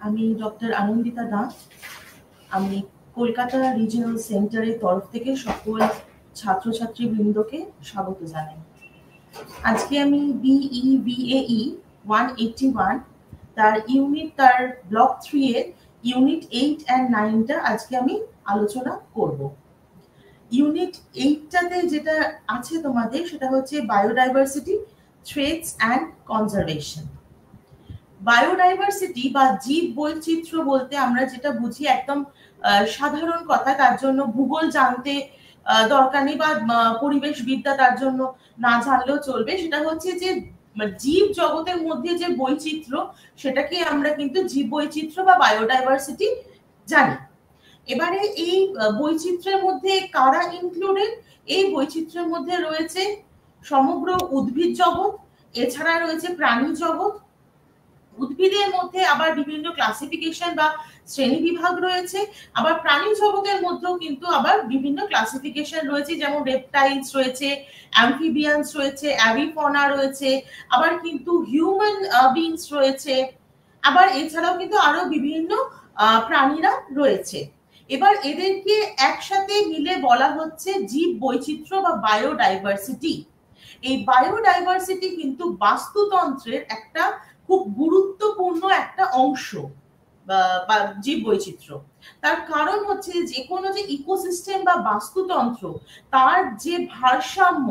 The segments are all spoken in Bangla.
আমি ডক্টর আনন্দিতা দাস। আমি কলকাতা রিজিওনাল সেন্টারের তরফ থেকে সকল ছাত্রছাত্রী বৃন্দকে স্বাগত জানাই। আজকে আমি BEVAE 181 তার ব্লক 3 এর ইউনিট 8 and 9টা আজকে আমি আলোচনা করব। ইউনিট 8টাতে যেটা আছে তোমাদের সেটা হচ্ছে biodiversity, threats and conservation. Biodiversity বা জীব বৈচিত্র্য বলতে আমরা যেটা বুঝি একদম সাধারণ কথা, তার জন্য ভূগোল জানতে দরকার নেই বা পরিবেশ বিদ্যা তার জন্য না জানলেও চলবে। সেটা হচ্ছে যে জীব জগতের মধ্যে যে বৈচিত্র্য সেটাকে আমরা কিন্তু জীব বৈচিত্র্য বা বায়োডাইভার্সিটি জানি। এবারে এই বৈচিত্র্যের মধ্যে কারা ইনক্লুডেড? এই বৈচিত্র্যের মধ্যে রয়েছে সমগ্র উদ্ভিদ জগৎ, এছাড়া রয়েছে প্রাণী জগৎ। উদ্ভিদের মধ্যে আবার বিভিন্ন ক্লাসিফিকেশন বা শ্রেণী বিভাগ রয়েছে, আবার প্রাণী জগতের মধ্যেও কিন্তু আবার বিভিন্ন ক্লাসিফিকেশন রয়েছে, যেমন রেপটাইলস রয়েছে, অ্যামফিবিয়ানস রয়েছে, অ্যাভিফনা রয়েছে, আবার কিন্তু হিউম্যান বিংস রয়েছে, আবার এছাড়াও কিন্তু আরো বিভিন্ন প্রাণীরা রয়েছে। এবার এদেরকে একসাথে মিলে বলা হচ্ছে জীব বৈচিত্র্য বা বায়োডাইভার্সিটি। এই বায়োডাইভার্সিটি কিন্তু বাস্তুতন্ত্রের একটা খুব গুরুত্বপূর্ণ একটা অংশ বা জীব বৈচিত্র্য। তার কারণ হচ্ছে যে কোনো যে ইকোসিস্টেম বা বাস্তুতন্ত্র তার যে ভারসাম্য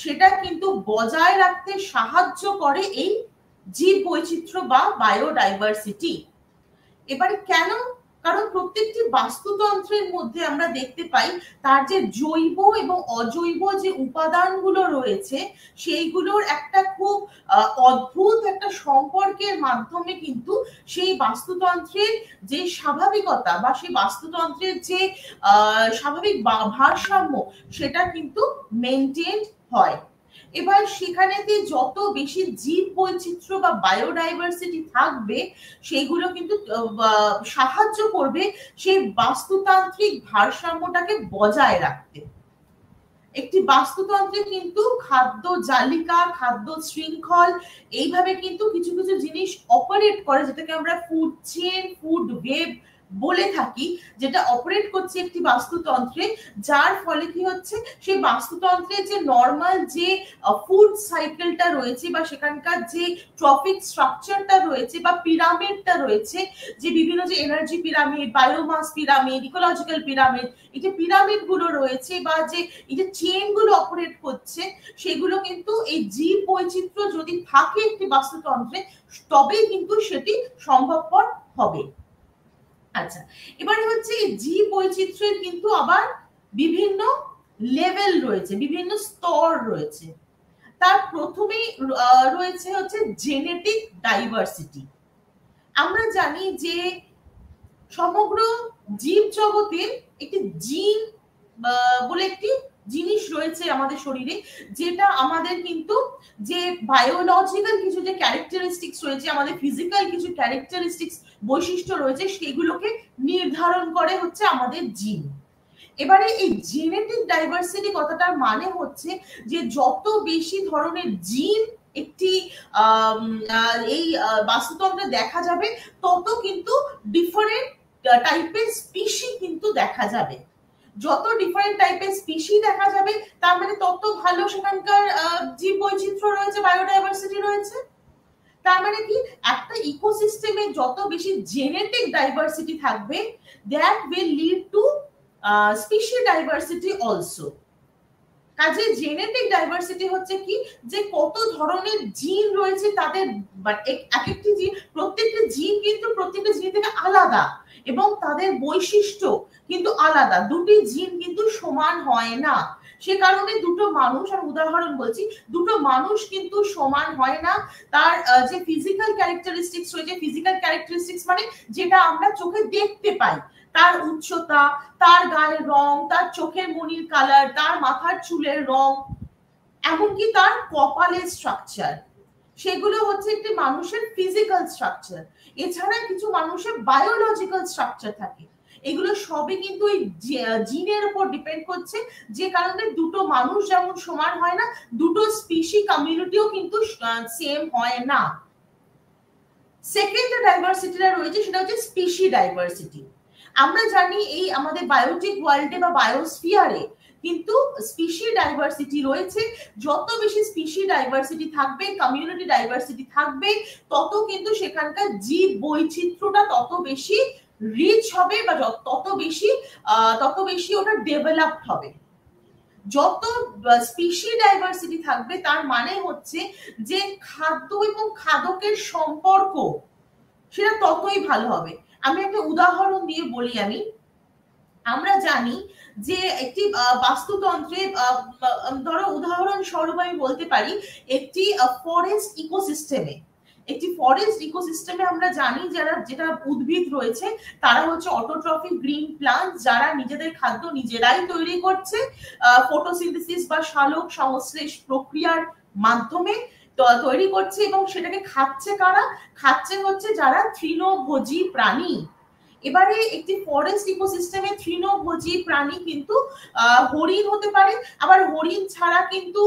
সেটা কিন্তু বজায় রাখতে সাহায্য করে এই জীব বৈচিত্র্য বা বায়োডাইভার্সিটি। এবারে কেন? কারণ প্রত্যেকটি বাস্তুতন্ত্রের মধ্যে আমরা দেখতে পাই তার যে জৈব এবং অজৈব যে উপাদানগুলো রয়েছে সেইগুলোর একটা খুব অদ্ভুত একটা সম্পর্কের মাধ্যমে কিন্তু সেই বাস্তুতন্ত্রের যে স্বাভাবিকতা বা সেই বাস্তুতন্ত্রের যে স্বাভাবিক ভারসাম্য সেটা কিন্তু মেনটেন হয়। এবার সেখানেতে যত বেশি জীব বৈচিত্র্য বা বায়োডাইভার্সিটি থাকবে সেইগুলো কিন্তু সাহায্য করবে সেই বাস্তুতান্ত্রিক ভারসাম্যটাকে বজায় রাখতে। একটি বাস্তুতন্ত্রে কিন্তু খাদ্য জালিকা, খাদ্য শৃঙ্খল এইভাবে কিন্তু কিছু কিছু জিনিস অপারেট করে, যেটাকে আমরা ফুড চেইন, ফুড ওয়েব বলে থাকি, যেটা অপারেট করছে একটি বাস্তুতন্ত্রে, যার ফলে কি হচ্ছে সেই বাস্তুতন্ত্রের যে নরমাল যে ফুড সাইকেলটা রয়েছে বা সেখানকার যে ট্রফিক স্ট্রাকচারটা রয়েছে বা পিরামিডটা রয়েছে, যে বিভিন্ন যে energy pyramid, biomass pyramid, ecological pyramid, এই যে পিরামিড গুলো রয়েছে বা যে এই যে চেইন গুলো অপারেট করছে, সেগুলো কিন্তু এই জীব বৈচিত্র্য যদি থাকে একটি বাস্তুতন্ত্রে তবেই কিন্তু সেটি সম্ভবপর হবে। আচ্ছা, এবারে হচ্ছে জীব বৈচিত্র্যের কিন্তু আবার বিভিন্ন লেভেল রয়েছে, বিভিন্ন স্তর রয়েছে। তার প্রথমেই রয়েছে হচ্ছে জেনেটিক ডাইভার্সিটি। আমরা জানি যে সমগ্র জীব জগতের একটি জিন বলে একটি জিনিস রয়েছে আমাদের শরীরে, যেটা আমাদের কিন্তু যে বায়োলজিক্যাল কিছু যে ক্যারেক্টারিস্টিক্স রয়েছে, আমাদের ফিজিক্যাল কিছু ক্যারেক্টারিস্টিক্স বৈশিষ্ট্য রয়েছে, সেগুলোকে নির্ধারণ করে হচ্ছে আমাদের জিন। এবারে এই জেনেটিক ডাইভার্সিটি কথাটার মানে হচ্ছে যে যত বেশি ধরনের জিন একটি এই বাস্তুতন্ত্রে দেখা যাবে তত কিন্তু ডিফারেন্ট টাইপের স্পিসি কিন্তু দেখা যাবে। যত ডিফারেন্ট টাইপের স্পিসি দেখা যাবে তার মানে তত ভালো সেখানকার জীব বৈচিত্র্য রয়েছে, বায়োডাইভার্সিটি রয়েছে। তার মানে কি একটা ইকোসিস্টেমে যত বেশি জেনেটিক ডাইভার্সিটি থাকবে, that will lead to spicy diversity also. কাজে জেনেটিক ডাইভার্সিটি হচ্ছে কি যে কত ধরনের জিন রয়েছে তাদের, এক একটি জিন, প্রত্যেকটা জিন কিন্তু প্রত্যেকটা জিন থেকে আলাদা এবং তাদের বৈশিষ্ট্য কিন্তু আলাদা। দুটি জিন কিন্তু সমান হয় না, সে কারণে দুটো মানুষ, আমি উদাহরণ বলছি, দুটো মানুষ কিন্তু সমান হয় না। তার যে ফিজিক্যাল ক্যারেক্টারিস্টিক্স রয়েছে, ফিজিক্যাল ক্যারেক্টারিস্টিক্স মানে যেটা আমরা চোখে দেখতে পাই, তার উচ্চতা, তার গায়ের রং, তার চোখের মনির কালার, তার মাথার চুলের রং, এমনকি তার কপালের স্ট্রাকচার, সেগুলো হচ্ছে একটি মানুষের ফিজিক্যাল স্ট্রাকচার। এছাড়া কিছু মানুষের বায়োলজিক্যাল স্ট্রাকচার থাকে, এগুলো সবই কিন্তু এই জিনের উপর ডিপেন্ড করছে, যে কারণে দুটো মানুষ যেমন সমান হয় না, দুটো স্পিসি কমিউনিটিও কিন্তু সেম হয় না। সেকেন্ড ডাইভার্সিটিটা রয়েছে সেটা হচ্ছে স্পিসি ডাইভার্সিটি। আমরা জানি এই আমাদের বায়োটিক ওয়ার্ল্ডে বা বায়োস্ফিয়ারে কিন্তু স্পিসি ডাইভার্সিটি রয়েছে। যত বেশি স্পিসি ডাইভার্সিটি থাকবে, কমিউনিটি ডাইভার্সিটি থাকবে, তত কিন্তু সেখানকার জীব বৈচিত্র্যটা তত বেশি রিচ হবে বা তত বেশি ওটা ডেভেলপড হবে। যত স্পিসি ডাইভার্সিটি থাকবে তার মানে হচ্ছে যে খাদ্য এবং খাদকের সম্পর্ক সেটা ততই ভালো হবে। আমি একটা উদাহরণ দিয়ে বলি। আমরা জানি যে একটি বাস্তুতন্ত্রে ধরো উদাহরণস্বরূপ আমি বলতে পারি একটি ফরেস্ট ইকোসিস্টেমে আমরা জানি যেটা উদ্ভিদ রয়েছে তারা হচ্ছে অটোট্রফিক গ্রিন প্লান্ট, যারা নিজেদের খাদ্য নিজেরাই তৈরি করছে ফটোসিনথেসিস বা সালোক সংশ্লেষ প্রক্রিয়ার মাধ্যমে তৈরি করছে, এবং সেটাকে খাচ্ছে হচ্ছে যারা তৃণভোজী প্রাণী। এবারে একটি ফরেস্ট ইকোসিস্টেমে তৃণভোজী প্রাণী কিন্তু হরিণ হতে পারে, আবার হরিণ ছাড়া কিন্তু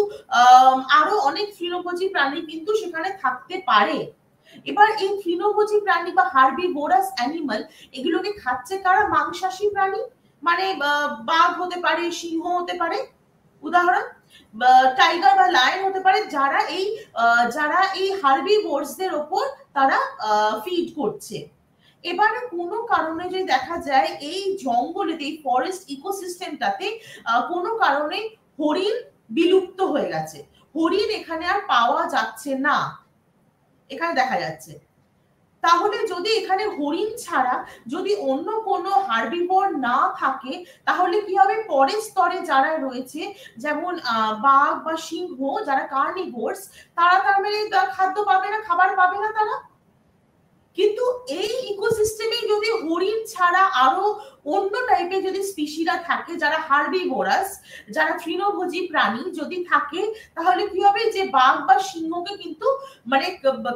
আরো অনেক তৃণভোজী প্রাণী কিন্তু সেখানে থাকতে পারে। এবার এই তৃণভোজী প্রাণী বা হার্বিভোরাস অ্যানিমাল এগুলোকে খাচ্ছে কারা? মাংসাশী প্রাণী, মানে বাঘ হতে পারে, সিংহ হতে পারে, উদাহরণ টাইগার বা লায়ন হতে পারে, যারা এই হার্বিভোরসদের ওপর তারা ফিড করছে। এবারে কোনো কারণে যদি দেখা যায় এই জঙ্গলেতে, এই ফরেস্ট ইকোসিস্টেমটাতে কোনো কারণে হরিণ বিলুপ্ত হয়ে গেছে, হরিণ এখানে আর পাওয়া যাচ্ছে না, এখানে দেখা যাচ্ছে, তাহলে যদি এখানে হরিণ ছাড়া যদি অন্য কোনো হার্বিভোর না থাকে তাহলে কি হবে? পরের স্তরে যারা রয়েছে যেমন বাঘ বা সিংহ, যারা কার্নিভোরস, তারা তার মানে খাদ্য পাবে না, খাবার পাবে না তারা। কিন্তু এই ইকোসিস্টেমে যদি হরিণ ছাড়া আরো অন্য টাইপের যদি স্পিসিরা থাকে, যারা হার্বিভোরাস, যারা তৃণভোজী প্রাণী যদি থাকে, তাহলে কি হবে? যে বাঘ বা সিংহকে কিন্তু মানে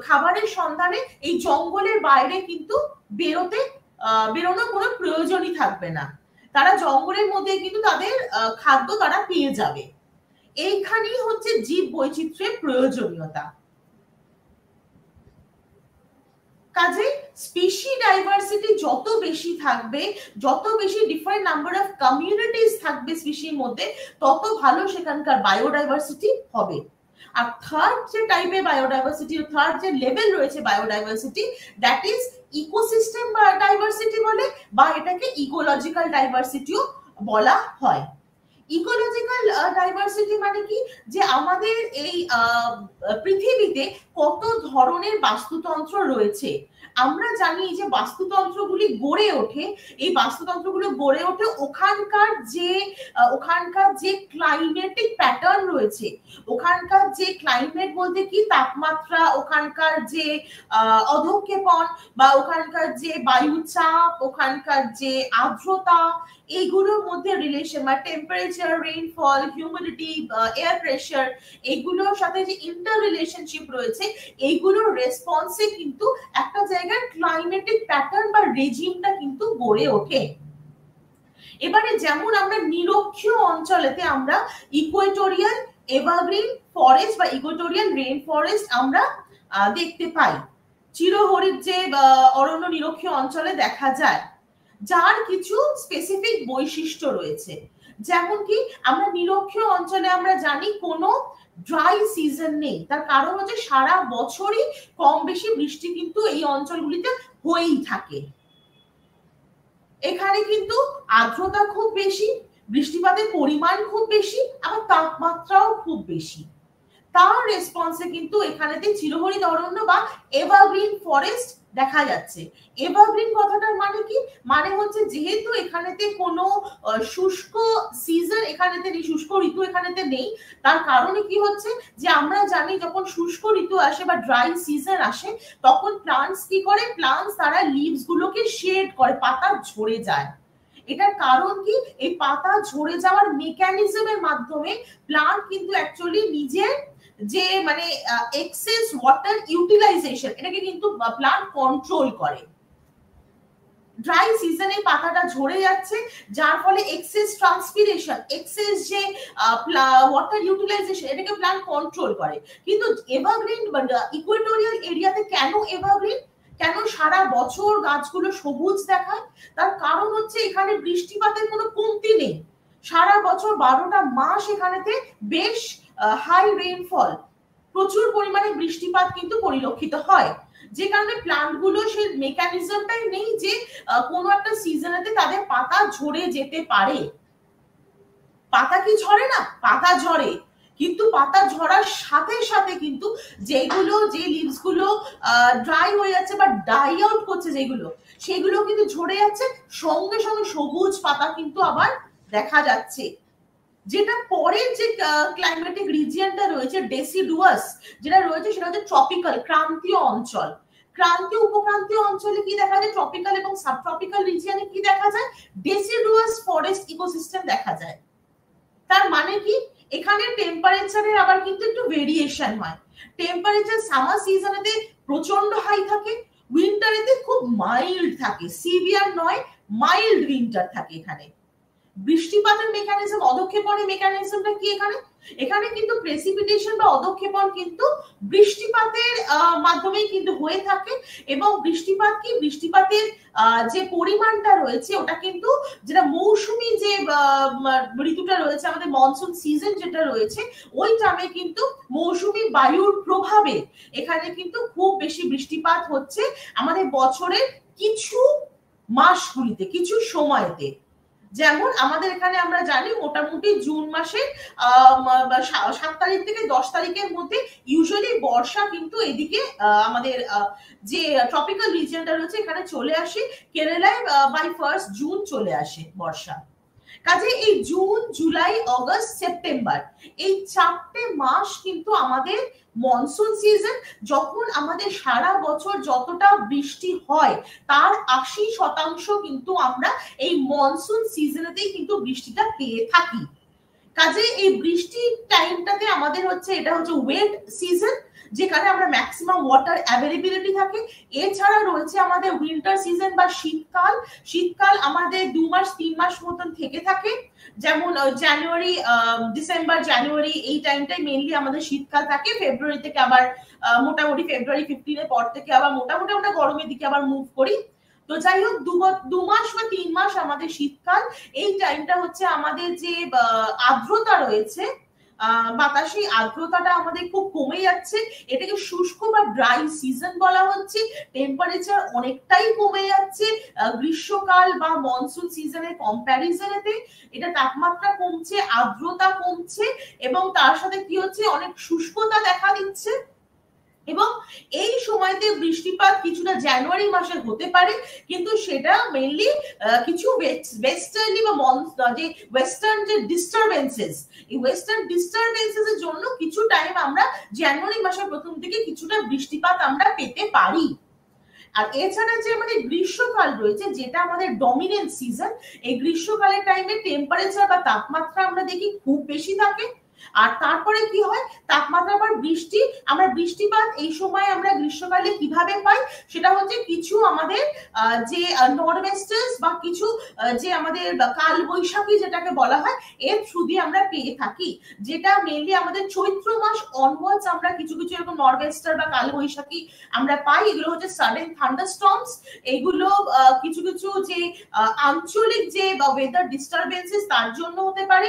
খাবারের সন্ধানে এই জঙ্গলের বাইরে কিন্তু বেরোনোর কোনো প্রয়োজনই থাকবে না, তারা জঙ্গলের মধ্যে কিন্তু তাদের খাদ্য তারা পেয়ে যাবে। এইখানেই হচ্ছে জীব বৈচিত্র্যের প্রয়োজনীয়তা। কাজে স্পিসি ডাইভার্সিটি যত বেশি থাকবে, যত বেশি ডিফারেন্ট নাম্বার অফ কমিউনিটিস থাকবে স্পিসির মধ্যে, তত ভালো সেখানকার বায়োডাইভার্সিটি হবে। আর থার্ড যে টাইপের বায়োডাইভার্সিটি, থার্ড যে লেভেল রয়েছে biodiversity, that is ecosystem diversity বলে, বা এটাকে ইকোলজিক্যাল ডাইভার্সিটিও বলা হয়। ইকোলজিক্যাল ডাইভার্সিটি মানে কি? যে আমাদের এই পৃথিবীতে কত ধরনের বাস্তুতন্ত্র রয়েছে। আমরা জানি যে বাস্তুতন্ত্রগুলি গড়ে ওঠে, এই বাস্তুতন্ত্রগুলো গড়ে ওঠে ওখানকার যে ক্লাইমেটিক প্যাটার্ন রয়েছে, ওখানকার যে ক্লাইমেট বলতে কি তাপমাত্রা, ওখানকার যে অধঃক্ষেপণ বা ওখানকার যে বায়ুচাপ, ওখানকার যে আর্দ্রতা, এইগুলোর মধ্যে রিলেশন বা temperature, rainfall, humidity, air pressure, এইগুলোর সাথে যে ইন্টার রিলেশনশিপ রয়েছে, এইগুলোর রেসপন্সে কিন্তু একটা জায়গার ক্লাইমেটিক প্যাটার্ন বা রেজিমটা কিন্তু গড়ে ওঠে। এবারে যেমন আমরা নিরক্ষীয় অঞ্চলেতে আমরা ইকুয়েটোরিয়াল এভারগ্রিন ফরেস্ট বা ইকুয়েটোরিয়াল রেইন ফরেস্ট আমরা দেখতে পাই, চিরহরিৎ যে অরণ্য নিরক্ষীয় অঞ্চলে দেখা যায়, যার কিছু স্পেসিফিক বৈশিষ্ট্য রয়েছে। যেমন কি আমরা নিরক্ষীয় অঞ্চলে আমরা জানি কোনো ড্রাই সিজন নেই, তার কারণ হচ্ছে সারা বছরই কম বেশি বৃষ্টি কিন্তু এই অঞ্চলগুলিতে হয়েই থাকে। এখানে কিন্তু আর্দ্রতা খুব বেশি, বৃষ্টিপাতের পরিমাণ খুব বেশি, আবার তাপমাত্রাও খুব বেশি। তার রেসপন্সে কিন্তু এখানেতে চিরহরিৎ অরণ্য বা এভারগ্রিন ফরেস্ট দেখা যাচ্ছে। এভারগ্রিন কথাটার মানে কি? মানে হচ্ছে যেহেতু এখানেতে কোনো শুষ্ক সিজন এখানেতে নেই, শুষ্ক ঋতু এখানেতে নেই, তার কারণে কি হচ্ছে যে আমরা জানি যখন শুষ্ক ঋতু আসে বা ড্রাই সিজন আসে, তখন প্লান্টস কি করে? প্লান্টস তারা লিভস গুলোকে শেড করে, পাতা ঝরে যায়। এটার কারণ কি? এই পাতা ঝরে যাওয়ার মেকানিজমের মাধ্যমে প্লান্ট কিন্তু অ্যাকচুয়ালি নিজের যে মানে এক্সেস ওয়াটার ইউটিলাইজেশন, এটাকে কিন্তু প্লান্ট কন্ট্রোল করে। ড্রাই সিজনে পাতাটা ঝরে যাচ্ছে, যার ফলে এক্সেস ট্রান্সপিরেশন, এক্সেস যে ওয়াটার ইউটিলাইজেশন, এটাকে প্লান্ট কন্ট্রোল করে। কিন্তু এভারগ্রিন ইকুয়েটোরিয়াল এরিয়াতে কেন এভারগ্রিন? কেন সারা বছর গাছগুলো সবুজ দেখায়? তার কারণ হচ্ছে এখানে বৃষ্টিপাতের কোনো কমতি নেই। সারা বছর 12টা মাস এখানেতে বেশ হাই রেইনফল, প্রচুর পরিমাণে বৃষ্টিপাত কিন্তু পরিলক্ষিত হয়, যে কারণে প্লান্ট গুলো সেই মেকানিজমটাই নেই যে কোনো একটা সিজনেতে তাদের পাতা ঝরে যেতে পারে। পাতা কি ঝরে না? পাতা ঝরে, কিন্তু পাতা ঝরার সাথে সাথে কিন্তু যেগুলো যে লিভস গুলো ড্রাই হয়ে যাচ্ছে বা ডাই আউট করছে যেগুলো, সেগুলো কিন্তু ঝরে যাচ্ছে, সঙ্গে সঙ্গে সবুজ পাতা কিন্তু আবার দেখা যাচ্ছে। যেটা পরের যে ক্লাইমেটিক রিজিয়নটা রয়েছে ডেসিডুয়াস যেটা রয়েছে, সেটা হচ্ছে ট্রপিক্যাল, ক্রান্তীয় অঞ্চল। ক্রান্তীয় উপক্রান্তীয় অঞ্চলে কি দেখা যায়? ট্রপিক্যাল এবং সাবট্রপিক্যাল রিজিয়নে কি দেখা যায়? ডেসিডুয়াস ফরেস্ট ইকোসিস্টেম দেখা যায়। তার মানে কি? এখানে টেম্পারেচারের আবার কিন্তু একটু ভেরিয়েশন হয়। টেম্পারেচার সামার সিজনেতে প্রচন্ড হাই থাকে, উইন্টারেতে খুব মাইল্ড থাকে, সিভিয়ার নয়, মাইল্ড উইন্টার থাকে এখানে। বৃষ্টিপাতের মেকানিজম, অধঃক্ষেপণের মেকানিজমটা কি এখানে? এখানে কিন্তু প্রেসিপিটেশন বা অধঃক্ষেপণ কিন্তু বৃষ্টিপাতের মাধ্যমেই কিন্তু হয়ে থাকে, এবং বৃষ্টিপাত কি, বৃষ্টিপাতের যে পরিমাণটা রয়েছে ওটা কিন্তু, যেটা মৌসুমী যে ঋতুটা রয়েছে আমাদের, মনসুন সিজন যেটা রয়েছে, ওই টাইমে কিন্তু মৌসুমী বায়ুর প্রভাবে এখানে কিন্তু খুব বেশি বৃষ্টিপাত হচ্ছে আমাদের বছরের কিছু মাসগুলিতে, কিছু সময়তে। যেমন আমাদের এখানে আমরা জানি মোটামুটি জুন মাসে 7 তারিখ থেকে 10 তারিখের মধ্যে ইউজুয়ালি বর্ষা কিন্তু এদিকে আমাদের যে ট্রপিক্যাল রিজিয়নটা রয়েছে এখানে চলে আসে। কেরালায় বাই 1 জুন চলে আসে বর্ষা। কাজে এই জুন, জুলাই, অগস্ট, সেপ্টেম্বর, এই 4টে মাস কিন্তু আমাদের মনসুন সিজন, যখন আমাদের সারা বছর যতটা বৃষ্টি হয় তার 80% কিন্তু আমরা এই মনসুন সিজনেতেই কিন্তু বৃষ্টিটা পেয়ে থাকি। কাজে এই বৃষ্টির টাইমটাতে আমাদের হচ্ছে, এটা হচ্ছে ওয়েট সিজন, যেখানে আমরা ম্যাক্সিমাম ওয়াটার অ্যাভেলেবিলিটি থাকে। এছাড়া রয়েছে আমাদের উইন্টার সিজন বা শীতকাল। শীতকাল আমাদের 2 মাস 3 মাস মতন থেকে থাকে, যেমন জানুয়ারি, ডিসেম্বর, জানুয়ারি, এই টাইমটাই মেইনলি আমাদের শীতকাল থাকে। ফেব্রুয়ারি থেকে আবার মোটামুটি ফেব্রুয়ারি 15 এর পর থেকে আবার মোটামুটি আমরা গরমের দিকে আবার মুভ করি। তো যাই হোক, 2 মাস বা 3 মাস আমাদের শীতকাল। এই টাইমটা হচ্ছে আমাদের যে আর্দ্রতা রয়েছে, বাতাসে আর্দ্রতাটা আমাদের খুব কমে যাচ্ছে, এটাকে শুষ্ক বা ড্রাই সিজন বলা হচ্ছে। টেম্পারেচার অনেকটাই কমে যাচ্ছে গ্রীষ্মকাল বা মনসুন সিজনের কম্প্যারিজনেতে। এটা তাপমাত্রা কমছে, আর্দ্রতা কমছে, এবং তার সাথে কি হচ্ছে, অনেক শুষ্কতা দেখা দিচ্ছে। এবং এই সময়তে বৃষ্টিপাত কিছুটা জানুয়ারি মাসে হতে পারে, কিন্তু সেটা মেইনলি কিছু ওয়েস্টার্নলি বা যে ওয়েস্টার্ন যে ডিস্টারবেন্সেস, এই ওয়েস্টার্ন ডিস্টারবেন্সেস এর জন্য কিছু টাইম আমরা জানুয়ারি মাসের প্রথম দিকে কিছুটা বৃষ্টিপাত আমরা পেতে পারি। আর এছাড়া যে আমাদের গ্রীষ্মকাল রয়েছে, যেটা আমাদের ডমিনেন্ট সিজন, এই গ্রীষ্মকালের টাইমে টেম্পারেচার বা তাপমাত্রা আমরা দেখি খুব বেশি থাকে। আর তারপরে কি হয়, তাপমাত্রা আবার বৃষ্টি, আমরা বৃষ্টিপাত এই সময় আমরা গ্রীষ্মকালে কিভাবে পাই, সেটা হচ্ছে কিছু আমাদের যে নর্থওয়েস্টার্স বা কিছু যে আমাদের কাল বৈশাখী যেটাকে বলা হয়, এর থ্রু দিয়ে আমরা পেয়ে থাকি। যেটা মেইনলি আমাদের চৈত্র মাস অনওয়ার্ডস আমরা কিছু কিছু এরকম নর্থওয়েস্টার বা কাল বৈশাখী আমরা পাই। এগুলো হচ্ছে সাডেন থান্ডারস্টর্মস। এইগুলো কিছু কিছু যে আঞ্চলিক যে ওয়েদার ডিস্টারবেন্সেস তার জন্য হতে পারে।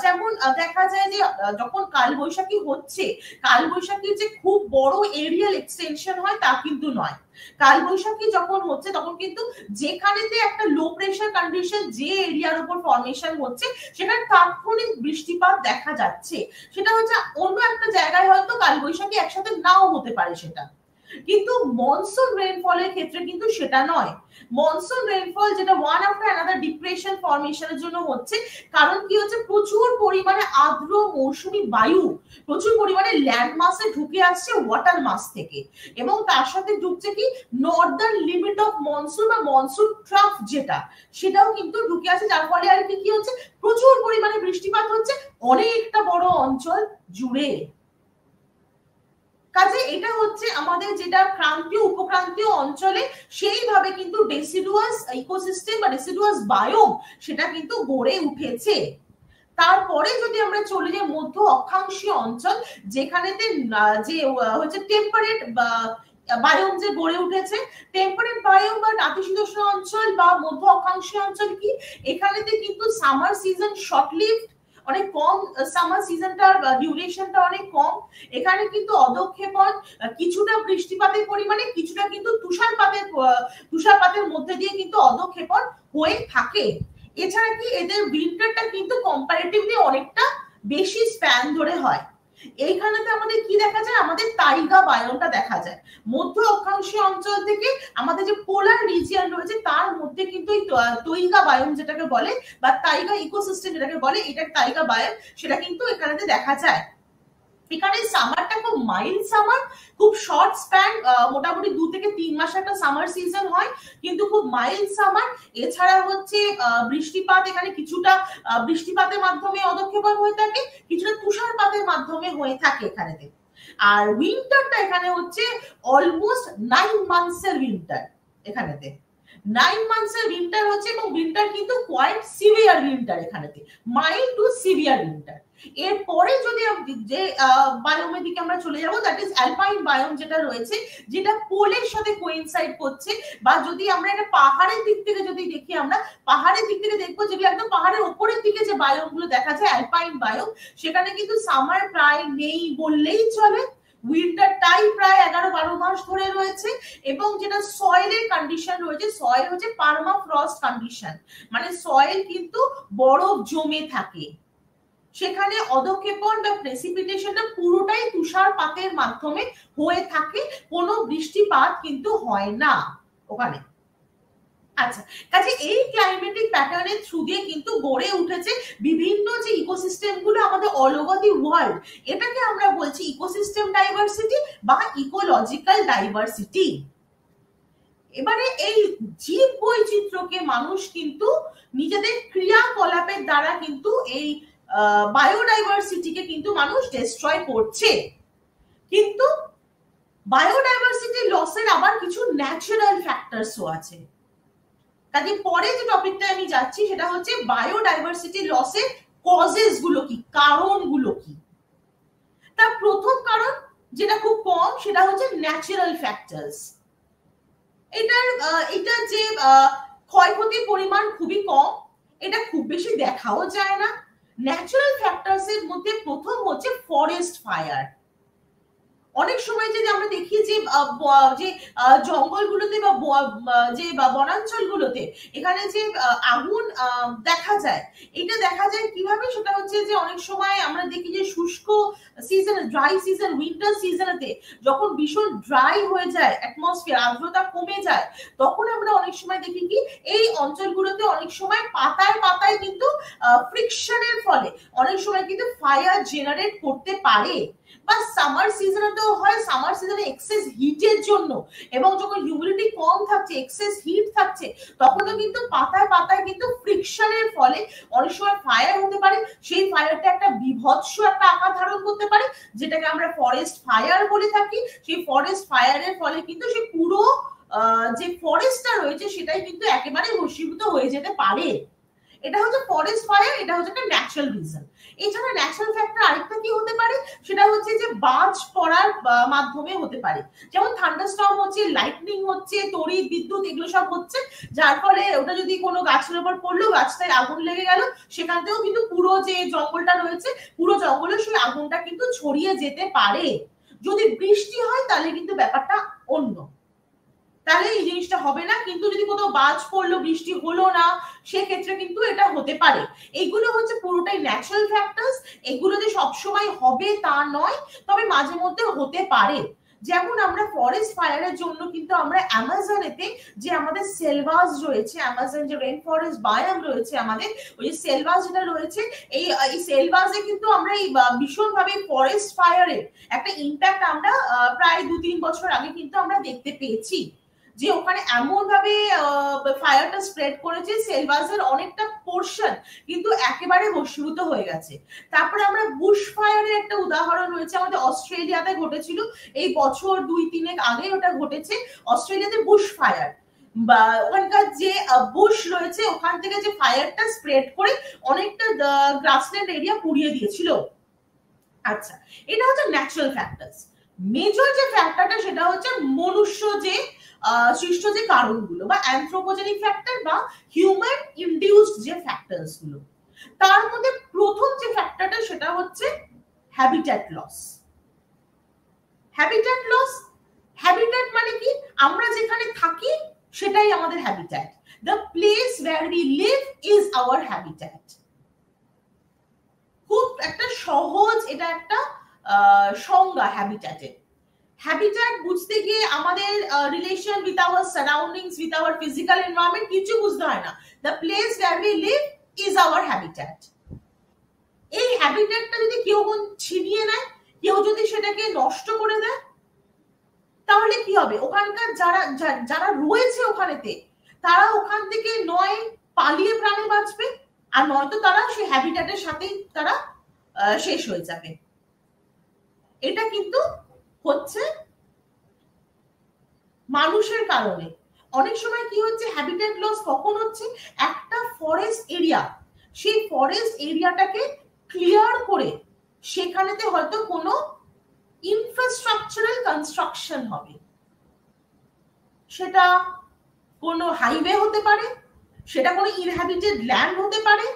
যেমন দেখা যায় যে যখন কাল বৈশাখী হচ্ছে, কাল বৈশাখীর যে খুব বড় এরিয়াল এক্সটেনশন হয় তা কিন্তু নয়। কাল বৈশাখী যখন হচ্ছে তখন কিন্তু যেখানেতে একটা লো প্রেসার কন্ডিশন যে এরিয়ার উপর ফর্মেশন হচ্ছে, সেখানে তাৎক্ষণিক বৃষ্টিপাত দেখা যাচ্ছে। সেটা হচ্ছে অন্য একটা জায়গায় হয়তো কাল বৈশাখী একসাথে নাও হতে পারে সেটা, কিন্তু মনসুন রেইনফলের ক্ষেত্রে কিন্তু সেটা নয়। মনসুন রেইনফল যেটা ওয়ান আফটার অ্যানাদার ডিপ্রেশন ফর্মেশনের জন্য হচ্ছে, কারণ কি হচ্ছে, প্রচুর পরিমাণে আর্দ্র মৌসুমী বায়ু প্রচুর পরিমাণে ল্যান্ড মাসে ঢুকে আসছে ওয়াটার মাস থেকে, এবং তার সাথে ঢুকছে কি নর্দার্ন লিমিট অফ মনসুন বা মনসুন ট্রাফ যেটা, সেটাও কিন্তু ঢুকে আসছে। যার ফলে আর কি হচ্ছে, প্রচুর পরিমাণে বৃষ্টিপাত হচ্ছে অনেকটা বড় অঞ্চল জুড়ে। কাজে এটা হচ্ছে আমাদের যেটা ক্রান্তীয় উপক্রান্তীয় অঞ্চলে সেইভাবে কিন্তু ডেসিডুয়াস ইকোসিস্টেম বা ডেসিডুয়াস বায়োম সেটা কিন্তু গড়ে উঠেছে। তারপরে যদি আমরা চলে যাই মধ্য অক্ষাংশীয় অঞ্চল, যেখানেতে যে হচ্ছে টেম্পারেট বা বায়োম যে গড়ে উঠেছে, টেম্পারেট বায়োম বা নাতিশীতোষ্ণ অঞ্চল বা মধ্য অক্ষাংশীয় অঞ্চল কি, এখানেতে কিন্তু সামার সিজন শর্ট লিভড, অনেক কম সামার সিজনটার ডিউরেশনটা অনেক কম। এখানে কিন্তু অধঃক্ষেপণ, কিছুটা বৃষ্টিপাতের পরিমাণে, কিছুটা কিন্তু তুষারপাতের মধ্যে দিয়ে কিন্তু অধঃক্ষেপণ হয়ে থাকে। এছাড়া কি এদের উইন্টারটা কিন্তু কম্পারেটিভলি অনেকটা বেশি স্প্যান ধরে হয়। এইখানেতে আমাদের কি দেখা যায়, আমাদের তাইগা বায়োমটা দেখা যায়। মধ্য অক্ষাংশীয় অঞ্চল থেকে আমাদের যে পোলার রিজিয়ন রয়েছে তার মধ্যে কিন্তু এই তৈগা বায়োম যেটাকে বলে বা তাইগা ইকোসিস্টেম যেটাকে বলে, এটা তাইগা বায়োম, সেটা কিন্তু এখানেতে দেখা যায়। এখানে সামারটা খুব মাইল্ড সামার, খুব শর্ট স্প্যান, মোটামুটি 2 থেকে 3 মাস একটা সামার সিজন হয়, কিন্তু খুব মাইল্ড সামার। এছাড়া হচ্ছে বৃষ্টিপাত, এখানে কিছুটা বৃষ্টিপাতের মাধ্যমে অধঃক্ষেপণ হয়ে থাকে, কিছুটা তুষারপাতের মাধ্যমে হয়ে থাকে এখানেতে। আর উইন্টারটা এখানে হচ্ছে অলমোস্ট 9 মান্থসের উইন্টার এখানেতে। 9 মান্থসের উইন্টার হচ্ছে, এবং উইন্টার কিন্তু কোয়াইট সিভিয়ার উইন্টার এখানেতে, মাইল্ড টু সিভিয়ার উইন্টার। এরপরে যদি যে বায়োমের দিকে আমরা চলে যাব, দ্যাট ইজ অ্যালপাইন বায়োম যেটা রয়েছে, যেটা পোলের সাথে কোইনসাইড করছে। বা যদি আমরা এটা পাহাড়ের দিক থেকে যদি দেখি, আমরা পাহাড়ের দিক থেকে দেখবো যেগুলো একদম পাহাড়ের উপরের দিকে যে বায়োম গুলো দেখা যায় অ্যালপাইন বায়োম, সেখানে কিন্তু সামার প্রায় নেই বললেই চলে, উইন্টারটাই প্রায় 11-12 মাস ধরে রয়েছে। এবং যেটা সয়েলের কন্ডিশন রয়েছে, সয়েল হচ্ছে পার্মাফ্রস্ট কন্ডিশন, মানে সয়েল কিন্তু বরফ জমে থাকে, সেখানে অধঃক্ষেপণ বা প্রেসিপিটেশনটা পুরোটাই তুষারপাতের মাধ্যমে হয়ে থাকে, কোনো বৃষ্টিপাত কিন্তু হয় না ওখানে। আচ্ছা, কাজে এই ক্লাইমেটিক প্যাটার্নের থ্রু দিয়ে কিন্তু গড়ে উঠেছে বিভিন্ন যে ইকোসিস্টেম গুলো আমাদের অল ওভার দি ওয়ার্ল্ড, এটাকে আমরা বলছি ইকোসিস্টেম ডাইভার্সিটি বা ইকোলজিক্যাল ডাইভার্সিটি। এবারে এই জীব বৈচিত্র্যকে মানুষ কিন্তু নিজেদের ক্রিয়াকলাপের দ্বারা কিন্তু এই বায়োডাইভার্সিটিকে কিন্তু মানুষ ডিস্ট্রয় করছে। কিন্তু বায়োডাইভার্সিটি লসের আবার কিছু ন্যাচারাল ফ্যাক্টরসও আছে। কাজে পরে যে টপিকটা আমি যাচ্ছি সেটা হচ্ছে বায়োডাইভার্সিটি লসের কজেস গুলো কি, কারণগুলো কি। তার প্রথম কারণ যেটা খুব কম, সেটা হচ্ছে ন্যাচারাল ফ্যাক্টরস। এটা যে ক্ষয়ক্ষতির পরিমাণ খুবই কম, এটা খুব বেশি দেখাও যায় না। ন্যাচারাল ফ্যাক্টরস এর মধ্যে প্রথম হচ্ছে ফরেস্ট ফায়ার। অনেক সময় যদি আমরা দেখি যে জঙ্গলগুলোতে বা যে বনাঞ্চলগুলোতে এখানে যে আগুন দেখা যায়, এটা দেখা যায় কিভাবে, সেটা হচ্ছে যে অনেক সময় আমরা দেখি যে শুষ্ক সিজন, ড্রাই সিজন, উইন্টার সিজনেতে যখন ভীষণ ড্রাই হয়ে যায় অ্যাটমসফিয়ার, আর্দ্রতা কমে যায়, তখন আমরা অনেক সময় দেখি কি এই অঞ্চলগুলোতে অনেক সময় পাতায় পাতায় কিন্তু ফ্রিকশনের ফলে অনেক সময় কিন্তু ফায়ার জেনারেট করতে পারে। বা সামার সিজনেতেও হয়, সামার সিজনে এক্সেস হিটের জন্য, এবং যখন হিউমিডিটি কম থাকছে, এক্সেস হিট থাকছে, তখনও কিন্তু পাতায় পাতায় কিন্তু ফ্রিকশনের ফলে অনেক সময় ফায়ার হতে পারে। সেই ফায়ারটা একটা বিভৎস একটা আকার ধারণ করতে পারে, যেটাকে আমরা ফরেস্ট ফায়ার বলে থাকি। সেই ফরেস্ট ফায়ারের ফলে কিন্তু সে পুরো যে ফরেস্টটা রয়েছে সেটাই কিন্তু একেবারে ভস্মীভূত হয়ে যেতে পারে। এটা হচ্ছে ফরেস্ট ফায়ার, এটা হচ্ছে একটা ন্যাচারাল রিজন। এছাড়া ন্যাচারাল ফ্যাক্টর আরেকটা কি হতে পারে, সেটা হচ্ছে যে বাজ পড়ার মাধ্যমে হতে পারে। যেমন থান্ডারস্টর্ম হচ্ছে, লাইটনিং হচ্ছে, তড়িৎ বিদ্যুৎ এগুলো সব হচ্ছে, যার ফলে ওটা যদি কোনো গাছের উপর পড়লো, গাছটায় আগুন লেগে গেল, সেখান থেকেও কিন্তু পুরো যে জঙ্গলটা রয়েছে, পুরো জঙ্গলে সেই আগুনটা কিন্তু ছড়িয়ে যেতে পারে। যদি বৃষ্টি হয় তাহলে কিন্তু ব্যাপারটা অন্য, তাহলে এই জিনিসটা হবে না। কিন্তু যদি কোথাও বাজ পড়লো, বৃষ্টি হলো না, সেক্ষেত্রে কিন্তু এটা হতে পারে। এইগুলো হচ্ছে পুরোটাই ন্যাচারাল ফ্যাক্টরস, এগুলো যে সবসময় হবে তা নয়, তবে মাঝে মধ্যে হতে পারে। যেমন আমরা ফরেস্ট ফায়ারের জন্য কিন্তু আমরা অ্যামাজনেতে যে আমাদের সেলভাস রয়েছে, অ্যামাজন যে রেন ফরেস্ট বায়োম রয়েছে আমাদের, ওই সেলভাস যেটা রয়েছে, এই সেলভাসে কিন্তু আমরা এই ভীষণভাবে ফরেস্ট ফায়ারের একটা ইম্প্যাক্ট আমরা প্রায় 2-3 বছর আগে কিন্তু আমরা দেখতে পেয়েছি, যে ওখানে এমন ভাবে ফায়ারটা স্প্রেড করেছে, সেলভাসের অনেকটা পোরশন কিন্তু একেবারে ভস্মীভূত হয়ে গেছে। তারপরে আমরা বুশ ফায়ারের একটা উদাহরণ রয়েছে, আমাদের অস্ট্রেলিয়াতে ঘটেছিল এই বছর 2-3 আগে ওটা ঘটেছে, অস্ট্রেলিয়াতে বুশ ফায়ার। বা ওখানকার যে বুশ রয়েছে ওখান থেকে যে ফায়ারটা স্প্রেড করে অনেকটা গ্রাসল্যান্ড এরিয়া পুড়িয়ে দিয়েছিল। আচ্ছা, এটা হচ্ছে ন্যাচারাল ফ্যাক্টরস। মেজর যে ফ্যাক্টরটা সেটা হচ্ছে মনুষ্য যে সৃষ্ট যে কারণগুলো বা অ্যানথ্রোপোজেনিক ফ্যাক্টর বা হিউম্যান ইনডিউসড যে ফ্যাক্টরস গুলো, তার মধ্যে প্রথম যে ফ্যাক্টরটা সেটা হচ্ছে habitat loss. Habitat loss, habitat মানে কি? আমরা যেখানে থাকি সেটাই আমাদের habitat. The place where we live is our habitat. খুব একটা সহজ এটা একটা সংজ্ঞা হ্যাবিট্যাটের। হ্যাবিট্যাট বুঝতে গিয়ে আমাদের relation with our surroundings, with our physical environment কিছু বুঝতে হয় না। The place where we live is our habitat. এই হ্যাবিট্যাটটা যদি কেউ ছিনিয়ে নেয়, কেউ যদি সেটাকে নষ্ট করে দেয়, তাহলে কি হবে? ওখানকার যারা যারা রয়েছে ওখানেতে, তারা ওখান থেকে নয় পালিয়ে প্রাণে বাঁচবে, আর নয়তো তারা সেই হ্যাবিট্যাটের সাথেই তারা শেষ হয়ে যাবে। এটা কিন্তু হচ্ছে মানুষের কারণে। অনেক সময় কি হচ্ছে, হ্যাবিট্যাট লস কখন হচ্ছে? একটা ফরেস্ট এরিয়া, সেই ফরেস্ট এরিয়াটাকে ক্লিয়ার করে সেখানেতে হয়তো কোনো ইনফ্রাস্ট্রাকচারাল কনস্ট্রাকশন হবে। সেটা কোনো হাইওয়ে হতে পারে, সেটা কোনো ইনহ্যাবিটেড ল্যান্ড হতে পারে।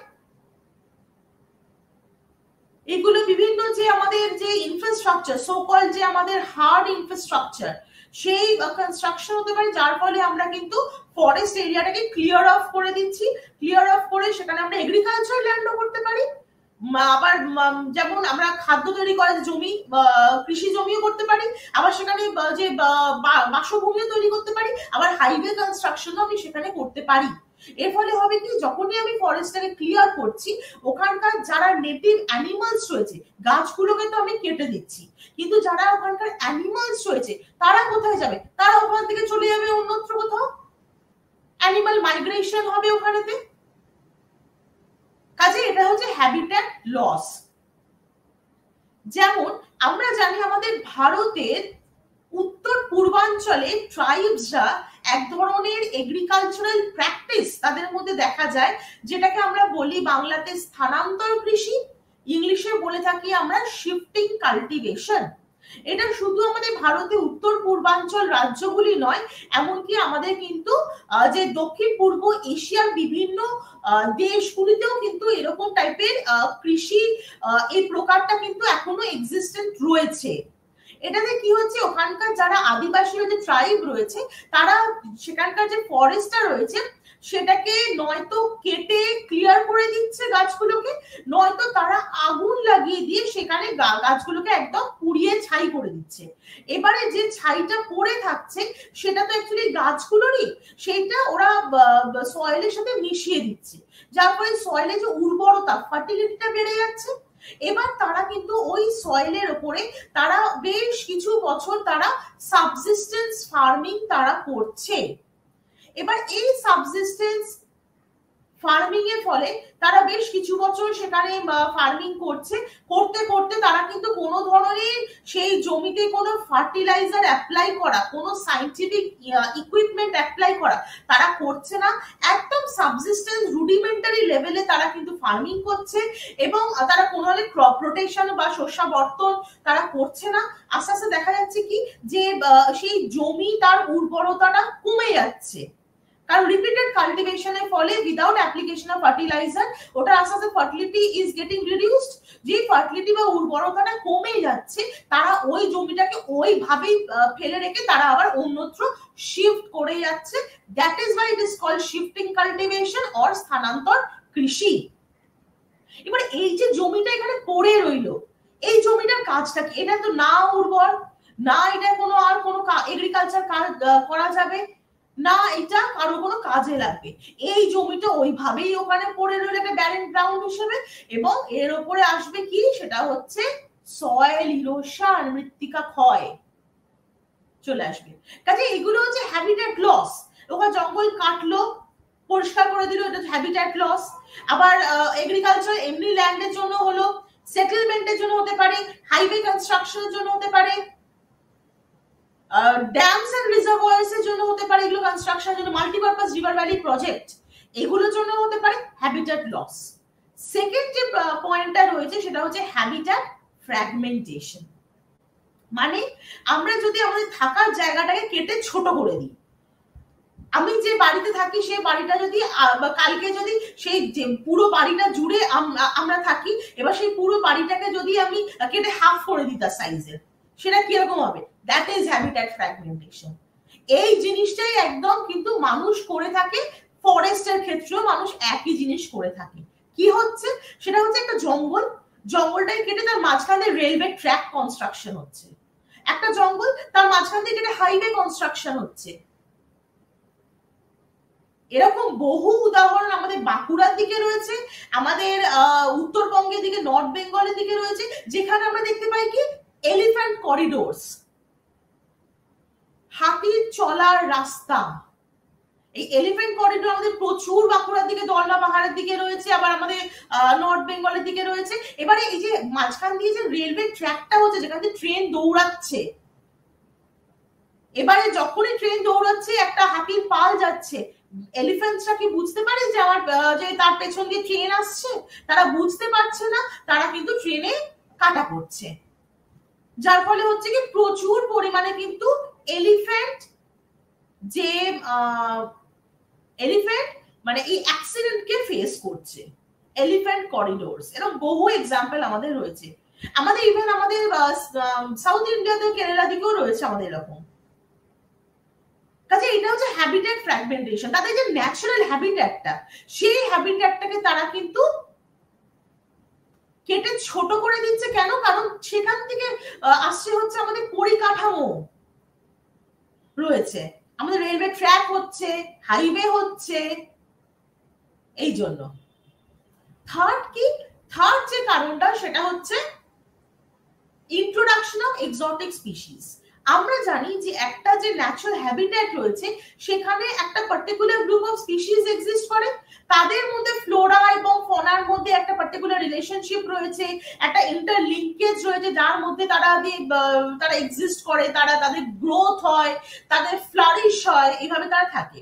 এগুলো বিভিন্ন যে আমাদের যে ইনফ্রাস্ট্রাকচার, সো কল যে আমাদের হার্ড ইনফ্রাস্ট্রাকচার, সেই কনস্ট্রাকশন হতে পারে, যার ফলে আমরা কিন্তু ফরেস্ট এরিয়াটাকে ক্লিয়ার অফ করে দিচ্ছি। ক্লিয়ার অফ করে সেখানে আমরা এগ্রিকালচার ল্যান্ডও করতে পারি, আবার যেমন আমরা খাদ্য তৈরি করার জমি, কৃষি জমিও করতে পারি, আবার সেখানে যে বাসভূমিও তৈরি করতে পারি, আবার হাইওয়ে কনস্ট্রাকশনও আমি সেখানে করতে পারি। এর ফলে হবে কি, যখনই আমি ফরেস্টটাকে ক্লিয়ার করছি, ওখানকার যারা নেটিভ অ্যানিমালস রয়েছে, গাছগুলোকে তো আমি কেটে দিচ্ছি, কিন্তু যারা ওখানকার অ্যানিমালস রয়েছে তারা কোথায় যাবে? তারা ওখান থেকে চলে যাবে অন্যত্র কোথাও, অ্যানিমাল মাইগ্রেশন হবে ওখানেতে। কাজে এটা হচ্ছে হ্যাবিট্যাট লস। যেমন আমরা জানি আমাদের ভারতের উত্তর পূর্বাঞ্চলে ট্রাইবসরা এক ধরনের এগ্রিকালচারাল প্র্যাকটিস তাদের মধ্যে দেখা যায়, যেটাকে আমরা বলি বাংলাতে স্থানান্তর কৃষি, ইংলিশে বলে থাকি আমরা শিফটিং কাল্টিভেশন। এটা শুধু আমাদের ভারতে উত্তর পূর্বাঞ্চল রাজ্যগুলি নয়, এমনকি আমাদের কিন্তু যে দক্ষিণ পূর্ব এশিয়ার বিভিন্ন দেশগুলিতেও কিন্তু এরকম টাইপের কৃষি এই প্রকারটা কিন্তু এখনো এক্সিস্টেন্ট রয়েছে। এটাতে কি হচ্ছে, ওখানকার যারা আদিবাসীরা যে ট্রাইব রয়েছে, তারা সেখানকার যে ফরেস্টটা রয়েছে সেটাকে নয়তো কেটে ক্লিয়ার করে দিচ্ছে গাছগুলোকে, নয়তো তারা আগুন লাগিয়ে দিয়ে সেখানে গাছগুলোকে একদম পুড়িয়ে ছাই করে দিচ্ছে। এবারে যে ছাইটা পড়ে থাকছে সেটা তো অ্যাকচুয়ালি গাছগুলোরই, সেইটা ওরা সয়েলের সাথে মিশিয়ে দিচ্ছে, যার ফলে সয়েলে যে উর্বরতা, ফার্টিলিটিটা বেড়ে যাচ্ছে। এবার তারা কিন্তু ওই সয়েলের উপরে তারা বেশ কিছু বছর তারা সাবসিস্টেন্স ফার্মিং তারা করছে। এবার এই সাবসিস্টেন্স ফার্মিং এর ফলে তারা বেশ কিছু বছর সেখানে ফার্মিং করছে, করতে করতে তারা কিন্তু কোনো ধরনের সেই জমিতে কোনো ফার্টিলাইজার অ্যাপ্লাই করা, কোনো সায়েন্টিফিক ইকুইপমেন্ট অ্যাপ্লাই করা তারা করছে না। একদম সাবসিস্টেন্স রুডিমেন্টারি লেভেলে তারা কিন্তু ফার্মিং করছে, এবং তারা কোনো ধরনের ক্রপ রোটেশন বা শস্যাবর্তন তারা করছে না। আস্তে আস্তে দেখা যাচ্ছে কি, যে সেই জমি তার উর্বরতাটা কমে যাচ্ছে, কারণ রিপিটেড কাল্টিভেশনের ফলে উইদাউট অ্যাপ্লিকেশন অফ ফার্টিলাইজার ওটা আস্তে আস্তে ফার্টিলিটি ইজ গেটিং রিডিউসড। যে ফার্টিলিটি বা উর্বরতাটা কমে যাচ্ছে, তারা ওই জমিটাকে ওইভাবেই ফেলে রেখে তারা আবার অন্যত্র শিফট করে যাচ্ছে। That is why it is called shifting cultivation or স্থানান্তর কৃষি। এবার এই যে জমিটা এখানে পড়ে রইলো, এই জমিটার কাজটা কি? এটা তো না উর্বর, না এটা কোনো আর কোনো এগ্রিকালচার করা যাবে না, এটা কারো কোনো কাজে লাগবে। এই জমিটা ওইভাবেই ওখানে পড়ে রইল একটা ব্যারেন গ্রাউন্ড হিসেবে, এবং এর উপরে আসবে কি, সেটা হচ্ছে সয়েল ইরোশন, মৃত্তিকা ক্ষয় চলে আসবে। কাজে এগুলো হচ্ছে হ্যাবিট্যাট লস। ওখানে জঙ্গল কাটলো, পরিষ্কার করে দিল, এটা হ্যাবিট্যাট লস। আবার এগ্রিকালচার এমনি ল্যান্ডের জন্য হলো, সেটেলমেন্টের জন্য হতে পারে, হাইওয়ে কনস্ট্রাকশনের জন্য হতে পারে, ড্যামস এন্ড রিজার্ভয়ার্স এর জন্য হতে পারে, এগুলো কনস্ট্রাকশনের জন্য, মাল্টিপারপাস রিভার ভ্যালি প্রজেক্ট এগুলোর জন্য হতে পারে হ্যাবিট্যাট লস। সেকেন্ড যে পয়েন্টটা রয়েছে সেটা হচ্ছে হ্যাবিট্যাট ফ্র্যাগমেন্টেশন। মানে আমরা যদি আমাদের থাকার জায়গাটাকে কেটে ছোট করে দিই, আমি যে বাড়িতে থাকি সেই বাড়িটা যদি কালকে যদি সেই পুরো বাড়িটা জুড়ে আমরা থাকি, এবার সেই পুরো বাড়িটাকে যদি আমি কেটে হাফ করে দিই তার সাইজের, সেটা কিরকম হবে? That is habitat fragmentation. এই জিনিসটাই একদম কিন্তু মানুষ করে থাকে, ফরেস্টের ক্ষেত্রেও মানুষ একই জিনিস করে থাকে। কি হচ্ছে? সেটা হচ্ছে একটা জঙ্গল, জঙ্গলটাকে কেটে তার মাঝখানে রেলওয়ে ট্র্যাক কনস্ট্রাকশন হচ্ছে, একটা জঙ্গল তার মাঝখান থেকে কেটে হাইওয়ে কনস্ট্রাকশন হচ্ছে। এরকম বহু উদাহরণ আমাদের বাঁকুড়ার দিকে রয়েছে, আমাদের উত্তরবঙ্গের দিকে, নর্থ বেঙ্গলের দিকে রয়েছে, যেখানে আমরা দেখতে পাই কি এলিফ্যান্ট করিডোরস, হাতির চলার রাস্তা। এই এলিফ্যান্ট করিডোর আমাদের প্রচুর বাঁকুড়ার দিকে, দলনা পাহাড়ের দিকে রয়েছে, আবার আমাদের নর্থ বেঙ্গলের দিকে রয়েছে। এবারে এই যে মাঝখান দিয়ে যে রেলওয়ে ট্র্যাকটা হচ্ছে, যেখানে ট্রেন দৌড়াচ্ছে, এবারে যখনই ট্রেন দৌড়াচ্ছে একটা হাতির পাল যাচ্ছে, এলিফ্যান্টসরা কি বুঝতে পারে যে আমার যে তার পেছন দিয়ে ট্রেন আসছে? তারা বুঝতে পারছে না, তারা কিন্তু ট্রেনে কাটা পড়ছে, যার ফলে হচ্ছে কি প্রচুর পরিমাণে কিন্তু এলিফ্যান্ট যে এলিফ্যান্ট মানে এই অ্যাক্সিডেন্টকে ফেস করছে। এলিফ্যান্ট করিডোরস, এরকম বহু এক্সাম্পল আমাদের রয়েছে। আমাদের ইভেন আমাদের সাউথ ইন্ডিয়াতে, কেরালা দিকেও রয়েছে আমাদের এরকম। কাজে এটা হচ্ছে হ্যাবিট্যাট ফ্র্যাগমেন্টেশন। তাদের যে ন্যাচারাল হ্যাবিট্যাটটা, সেই হ্যাবিট্যাটটাকে তারা কিন্তু কেটে ছোট করে দিচ্ছে। কেন? কারণ সেখান থেকে আসছে হচ্ছে আমাদের পরিকাঠামো রয়েছে, আমাদের রেলওয়ে ট্র্যাক হচ্ছে, হাইওয়ে হচ্ছে, এই জন্য। থার্ড কি? থার্ড যে কারণটা সেটা হচ্ছে ইন্ট্রোডাকশন অফ এক্সোটিক স্পিসিস। আমরা জানি যে একটা যে ন্যাচারাল হ্যাবিট্যাট রয়েছে, সেখানে একটা particular group of species exist করে, তাদের মধ্যে ফ্লোরা এবং ফনার মধ্যে একটা পার্টিকুলার রিলেশনশিপ রয়েছে, একটা ইন্টারলিঙ্কেজ রয়েছে, যার মধ্যে তারা এক্সিস্ট করে, তাদের গ্রোথ হয়, তাদের ফ্লারিশ হয়, এইভাবে তারা থাকে।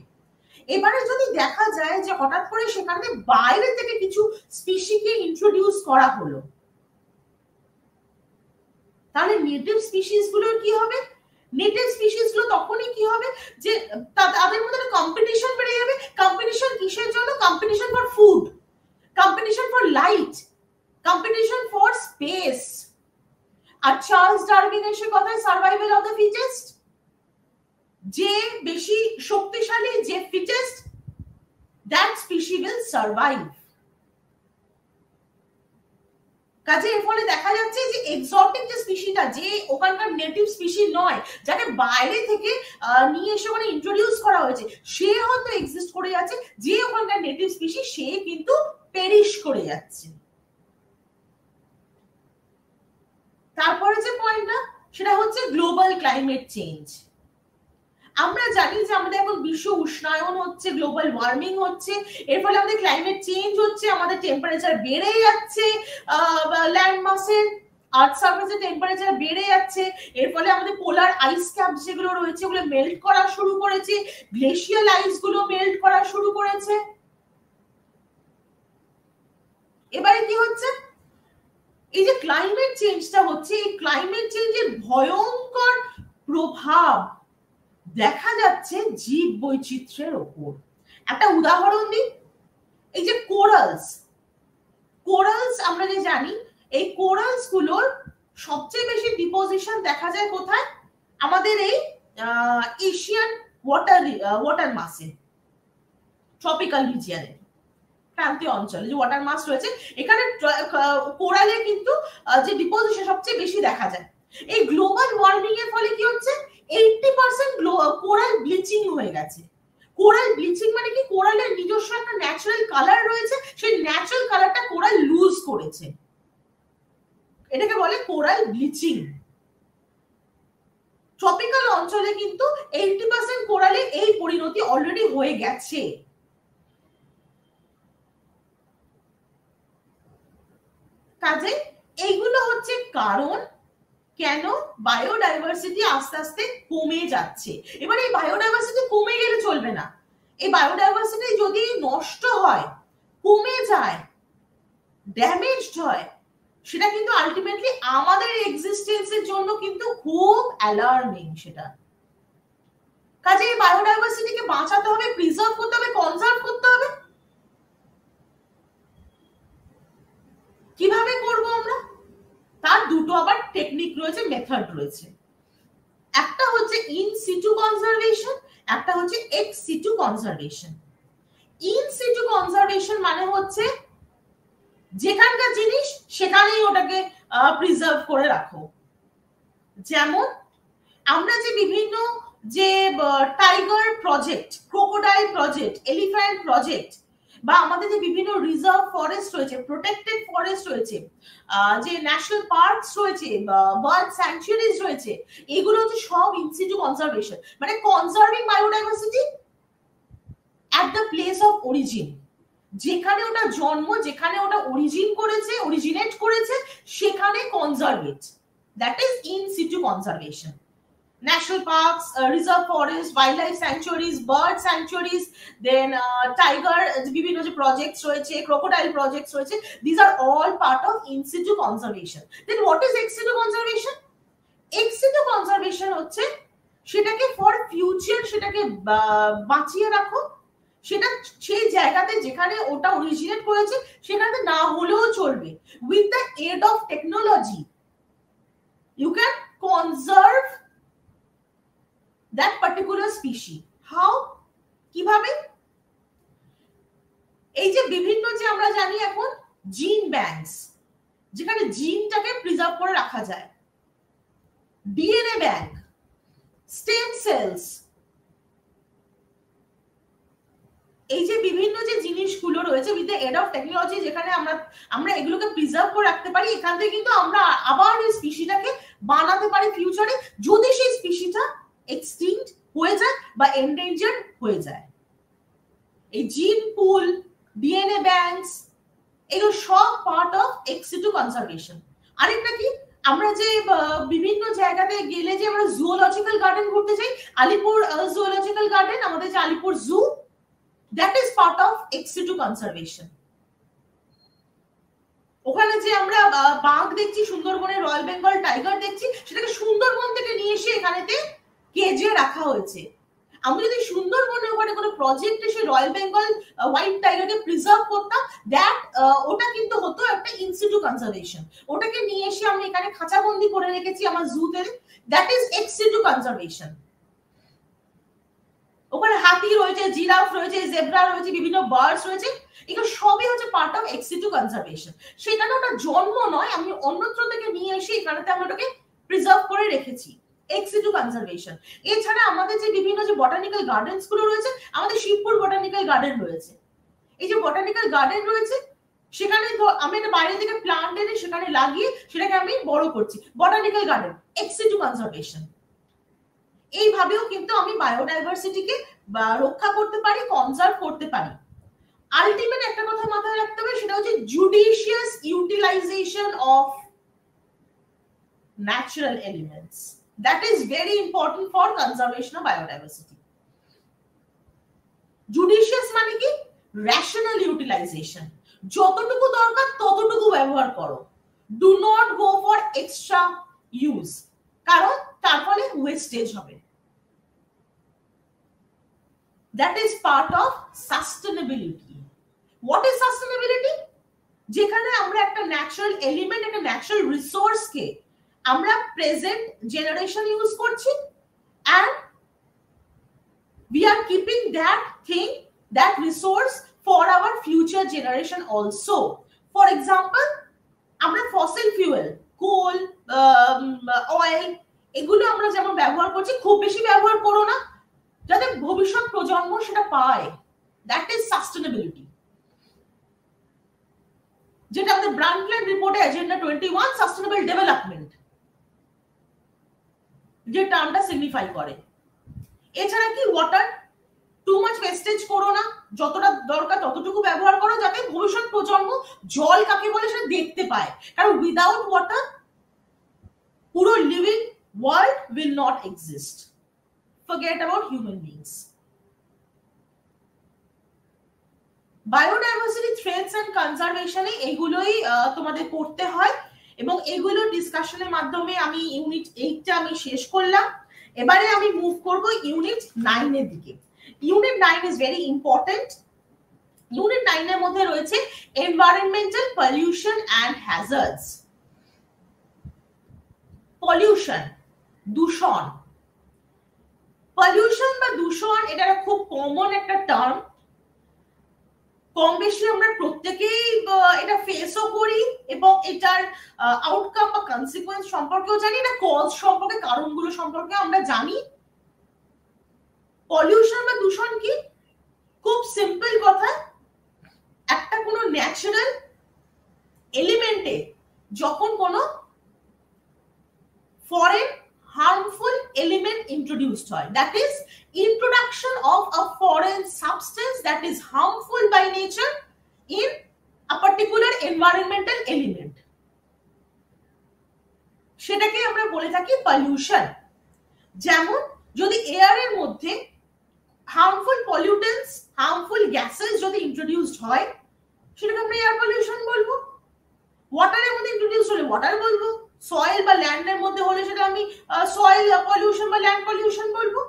এবারে যদি দেখা যায় যে হঠাৎ করে সেখানে বাইরে থেকে কিছু স্পিসিকে ইন্ট্রোডিউস করা হলো, তাহলে নেটিভ স্পিসিস গুলোর কি হবে? নেটিভ স্পিসিস গুলো তখনই কি হবে যে তাদের মধ্যে কম্পিটিশন বেড়ে যাবে। কম্পিটিশন কিসের জন্য? Competition for food, competition for light, competition for space. আর চার্লস ডারউইন এসে কথায় সার্ভাইভাল অফ দ্য ফিটেস্ট, যে বেশি শক্তিশালী, যে fittest, that spicy will survive. কাজে এর ফলে দেখা যাচ্ছে যে এক্সোটিক যে স্পিসিটা, যে ওখানকার নেটিভ স্পিসি নয়, যাকে বাইরে থেকে নিয়ে এসে ওখানে ইন্ট্রোডিউস করা হয়েছে, সে হয়তো এক্সিস্ট করে যাচ্ছে, যে ওখানকার নেটিভ স্পিসি সে কিন্তু পেরিশ করে যাচ্ছে। তারপরে যে পয়েন্টটা সেটা হচ্ছে গ্লোবাল ক্লাইমেট চেঞ্জ। আমরা জানি যে আমাদের এখন বিশ্ব উষ্ণায়ন হচ্ছে, গ্লোবাল ওয়ার্মিং হচ্ছে, এর ফলে আমাদের ক্লাইমেট চেঞ্জ হচ্ছে, আমাদের টেম্পারেচার বেড়ে যাচ্ছে, ল্যান্ড মাসের আর্থ সারফেসের টেম্পারেচার বেড়ে যাচ্ছে, এর ফলে আমাদের পোলার আইস ক্যাপ যেগুলো রয়েছে ওগুলো মেল্ট করা শুরু করেছে, গ্লেশিয়াল আইস গুলো মেল্ট করা শুরু করেছে। এবারে কি হচ্ছে? এই যে ক্লাইমেট চেঞ্জটা হচ্ছে, এই ক্লাইমেট চেঞ্জের ভয়ঙ্কর প্রভাব দেখা যাচ্ছে জীব বৈচিত্র্যের ওপর। একটা উদাহরণ দিই, এই যে কোরালস, আমরা যে জানি এই কোরালস গুলোর সবচেয়ে বেশি ডিপোজিশন দেখা যায় কোথায়? আমাদের এই এশিয়ান ওয়াটার মাসে, ট্রপিক্যাল রিজিয়নে, ক্রান্তীয় অঞ্চলে যে ওয়াটার মাস রয়েছে, এখানে কোরালে কিন্তু যে ডিপোজিশন সবচেয়ে বেশি দেখা যায়। এই গ্লোবাল ওয়ার্মিং এর ফলে কি হচ্ছে? 80% কোরাল ব্লিচিং হয়ে গেছে। কোরাল ব্লিচিং মানে কি? কোরালের নিজস্ব একটা ন্যাচারাল কালার রয়েছে, সেই ন্যাচারাল কালারটা কোরাল লুজ করেছে, এটাকে বলে কোরাল ব্লিচিং। ট্রপিক্যাল অঞ্চলে কিন্তু 80% কোরালে এই পরিণতি অলরেডি হয়ে গেছে। কাজে এইগুলো হচ্ছে কারণ কেন বায়োডাইভার্সিটি আস্তে আস্তে কমে যাচ্ছে। এবার এই বায়োডাইভার্সিটি কমে গেলে চলবে না, এই বায়োডাইভার্সিটি যদি নষ্ট হয়, কমে যায়, ড্যামেজড হয়, সেটা কিন্তু আলটিমেটলি আমাদের এক্সিস্টেন্সের জন্য কিন্তু খুব অ্যালার্মিং। সেটা কাজে বায়োডাইভার্সিটিকে বাঁচাতে হবে, প্রিজার্ভ করতে হবে, কনজার্ভ করতে হবে। কিভাবে করব আমরা? তার দুটো আবার টেকনিক রয়েছে, মেথড রয়েছে। একটা হচ্ছে ইন সিটু কনজারভেশন, একটা হচ্ছে ex situ conservation. In situ conservation মানে হচ্ছে যেখানকার জিনিস সেখানেই ওটাকে প্রিজার্ভ করে রাখো। যেমন আমরা যে বিভিন্ন যে tiger project, crocodile project, elephant project, বা আমাদের যে বিভিন্ন রিজার্ভ ফরেস্ট রয়েছে, প্রোটেক্টেড ফরেস্ট রয়েছে, যে ন্যাশনাল পার্কস রয়েছে, বার্ড স্যাংচুয়ারিজ রয়েছে, এগুলো হচ্ছে সব ইন সিটু কনজারভেশন, মানে conserving biodiversity at the place of origin. যেখানে ওটা জন্ম, যেখানে ওটা অরিজিনেট করেছে সেখানে conserve, that is in situ conservation. National parks, reserve forests, wildlife sanctuaries, bird sanctuaries, then tiger বিভিন্ন যে projects রয়েছে, crocodile projects রয়েছে, these are all part of in situ conservation. Then what is ex situ conservation? Ex situ conservation হচ্ছে সেটাকে for future সেটাকে বাঁচিয়ে রাখো, সেটা সেই জায়গাতে যেখানে ওটা অরিজিনেট করেছে সেখানে না হলেও চলবে। with the aid of technology you can conserve that particular species. How? কিভাবে? এই যে বিভিন্ন যে আমরা জানি এখন জিন ব্যাংকস, যেখানে জিনটাকে প্রিজার্ভ করে রাখা যায়, ডিএনএ ব্যাংক, স্টেম সেলস, এই যে বিভিন্ন যে জিনিসগুলো রয়েছে with the aid of technology, যেখানে আমরা এগুলোকে প্রিজার্ভ করে রাখতে পারি, এখান থেকে কিন্তু আমরা আবার এই স্পিসিটাকে বানাতে পারি ফিউচারে, যদি সেই স্পিসিটা এক্সটিংক্ট হয়ে যায় বা এন্ডেঞ্জার্ড হয়ে যায়। এই জিন পুল, ডিএনএ ব্যাংকস, এগুলো সব part of ex situ conservation. আরেকটা কি, আমরা যে বিভিন্ন জায়গাতে গেলে যে আমরা জুওলজিক্যাল গার্ডেন ঘুরতে যাই, আলিপুর জুওলজিক্যাল গার্ডেন, আমাদের যে Alipore zoo, that is part of ex situ conservation. ওখানে যে আমরা বাঘ দেখছি, সুন্দরবনে রয়্যাল বেঙ্গল টাইগার দেখছি, সেটাকে সুন্দরবন থেকে নিয়ে এসে এখানেতে কেজে রাখা হয়েছে। আমরা যদি সুন্দরবনে ওখানে কোনো প্রজেক্ট এসে রয়্যাল বেঙ্গল হোয়াইট টাইগারকে প্রিজার্ভ করতাম, দ্যাট ওটা কিন্তু হতো একটা ইন সিটু কনজারভেশন। ওটাকে নিয়ে এসে আমি এখানে খাঁচাবন্দি করে রেখেছি আমার জুতে, that is ex situ conservation. ওখানে হাতি রয়েছে, জিরাফ রয়েছে, জেব্রা রয়েছে, বিভিন্ন বার্ডস রয়েছে, এগুলো সবই হচ্ছে part of ex situ conservation. সেখানে ওটা জন্ম নয়, আমি অন্যত্র থেকে নিয়ে এসে এখানেতে আমি ওটাকে প্রিজার্ভ করে রেখেছি, এক্স সিটু কনজারভেশন। এছাড়া আমাদের যে বিভিন্ন যে বটানিক্যাল গার্ডেন্স গুলো রয়েছে, আমাদের শিবপুর বটানিক্যাল গার্ডেন রয়েছে, এই যে বটানিক্যাল গার্ডেন রয়েছে, সেখানে আমি একটা বাইরে থেকে প্লান্ট এনে সেখানে লাগিয়ে সেটাকে আমি বড় করছি, botanical garden, x situ conservation. এইভাবেও কিন্তু আমি বায়োডাইভার্সিটিকে রক্ষা করতে পারি, কনজার্ভ করতে পারি। আলটিমেট একটা কথা মাথায় রাখতে হবে, সেটা হচ্ছে judicious utilisation of natural elements, that is very important for conservation of biodiversity. Judicious মানে কি? Rational utilization, যতটুকু দরকার ততটুকু ব্যবহার করো, do not go for extra use, কারণ তার ফলে ওয়েস্টেজ হবে। That is part of sustainability. What is sustainability? যেখানে আমরা একটা ন্যাচারাল এলিমেন্ট, একটা ন্যাচারাল রিসোর্স কে আমরা প্রেজেন্ট জেনারেশন ইউজ করছি, and we are keeping that thing, that resource for our future generation also. For example, আমরা ফসিল ফিউয়েল, কোল, অয়েল, এগুলো আমরা যেমন ব্যবহার করছি, খুব বেশি ব্যবহার করো না, যাতে ভবিষ্যৎ প্রজন্ম সেটা পায়। দ্যাট ইজ সাস্টেনেবিলিটি, যেটা আমাদের ব্রান্ডল্যান্ড রিপোর্টে এজেন্ডা 21 সাস্টেনেবল ডেভেলপমেন্ট যে টার্মটা সিগনিফাই করে। এছাড়া কি, ওয়াটার, টু মাচ ওয়েস্টেজ করো না, যতটা দরকার ততটুকু ব্যবহার করো, যাতে ভবিষ্যৎ প্রজন্ম জল কাকে বলে সেটা দেখতে পায়, কারণ উইদাউট ওয়াটার পুরো living world will not exist. Forget about human beings. Biodiversity threats and conservation এগুলোই তোমাদের পড়তে হয়। এবং এগুলো ডিসকাশনের মাধ্যমে আমি ইউনিট 8টা আমি শেষ করলাম। এবারে আমি মুভ করব ইউনিট 9 এর দিকে। Unit 9 is very important. Unit 9 এর মধ্যে রয়েছে environmental pollution and hazards. Pollution, দূষণ। পলিউশন বা দূষণ এটা খুব কমন একটা টার্ম, কম বেশি আমরা প্রত্যেকেই এটা ফেসও করি এবং এটার আউটকাম বা কনসিকুয়েন্স সম্পর্কেও জানি, না কজ সম্পর্কে, কারণগুলো সম্পর্কে আমরা জানি। পলিউশন বা দূষণ কি? খুব সিম্পল কথা, একটা কোনো ন্যাচারাল এলিমেন্টে যখন কোনো ফরেন harmful element introduced হয়, that is introduction of a foreign substance that is harmful by nature in a particular environmental element, সেটাকে আমরা বলে থাকি পলিউশন। যেমন যদি এয়ারের মধ্যে harmful pollutants, harmful gases যদি introduced হয় সেটাকে আমরা এয়ার পলিউশন বলবো। ওয়াটারের মধ্যে introduced হলে ওয়াটার বলবো, সয়েল বা ল্যান্ডের মধ্যে হলে সেটা আমি সয়েল পলিউশন বা ল্যান্ড পলিউশন বলবো।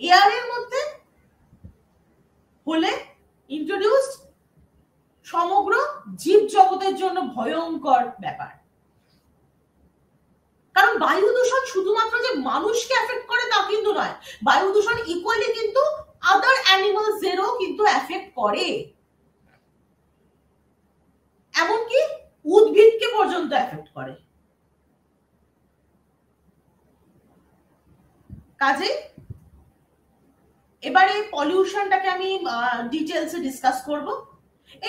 এয়ারের মধ্যে হলে ইন্ট্রোডিউসড সমগ্র জীব জগতের জন্য ভয়ঙ্কর ব্যাপার। কারণ বায়ু দূষণ শুধুমাত্র যে মানুষকে এফেক্ট করে তা কিন্তু নয়, বায়ু দূষণ ইকুয়ালি কিন্তু আদার অ্যানিমালসদেরও কিন্তু এফেক্ট করে, এমনকি উদ্ভিদকে পর্যন্ত এফেক্ট করে। কাজে এবারে পলিউশনটাকে আমি ডিটেইলসে ডিসকাস করব।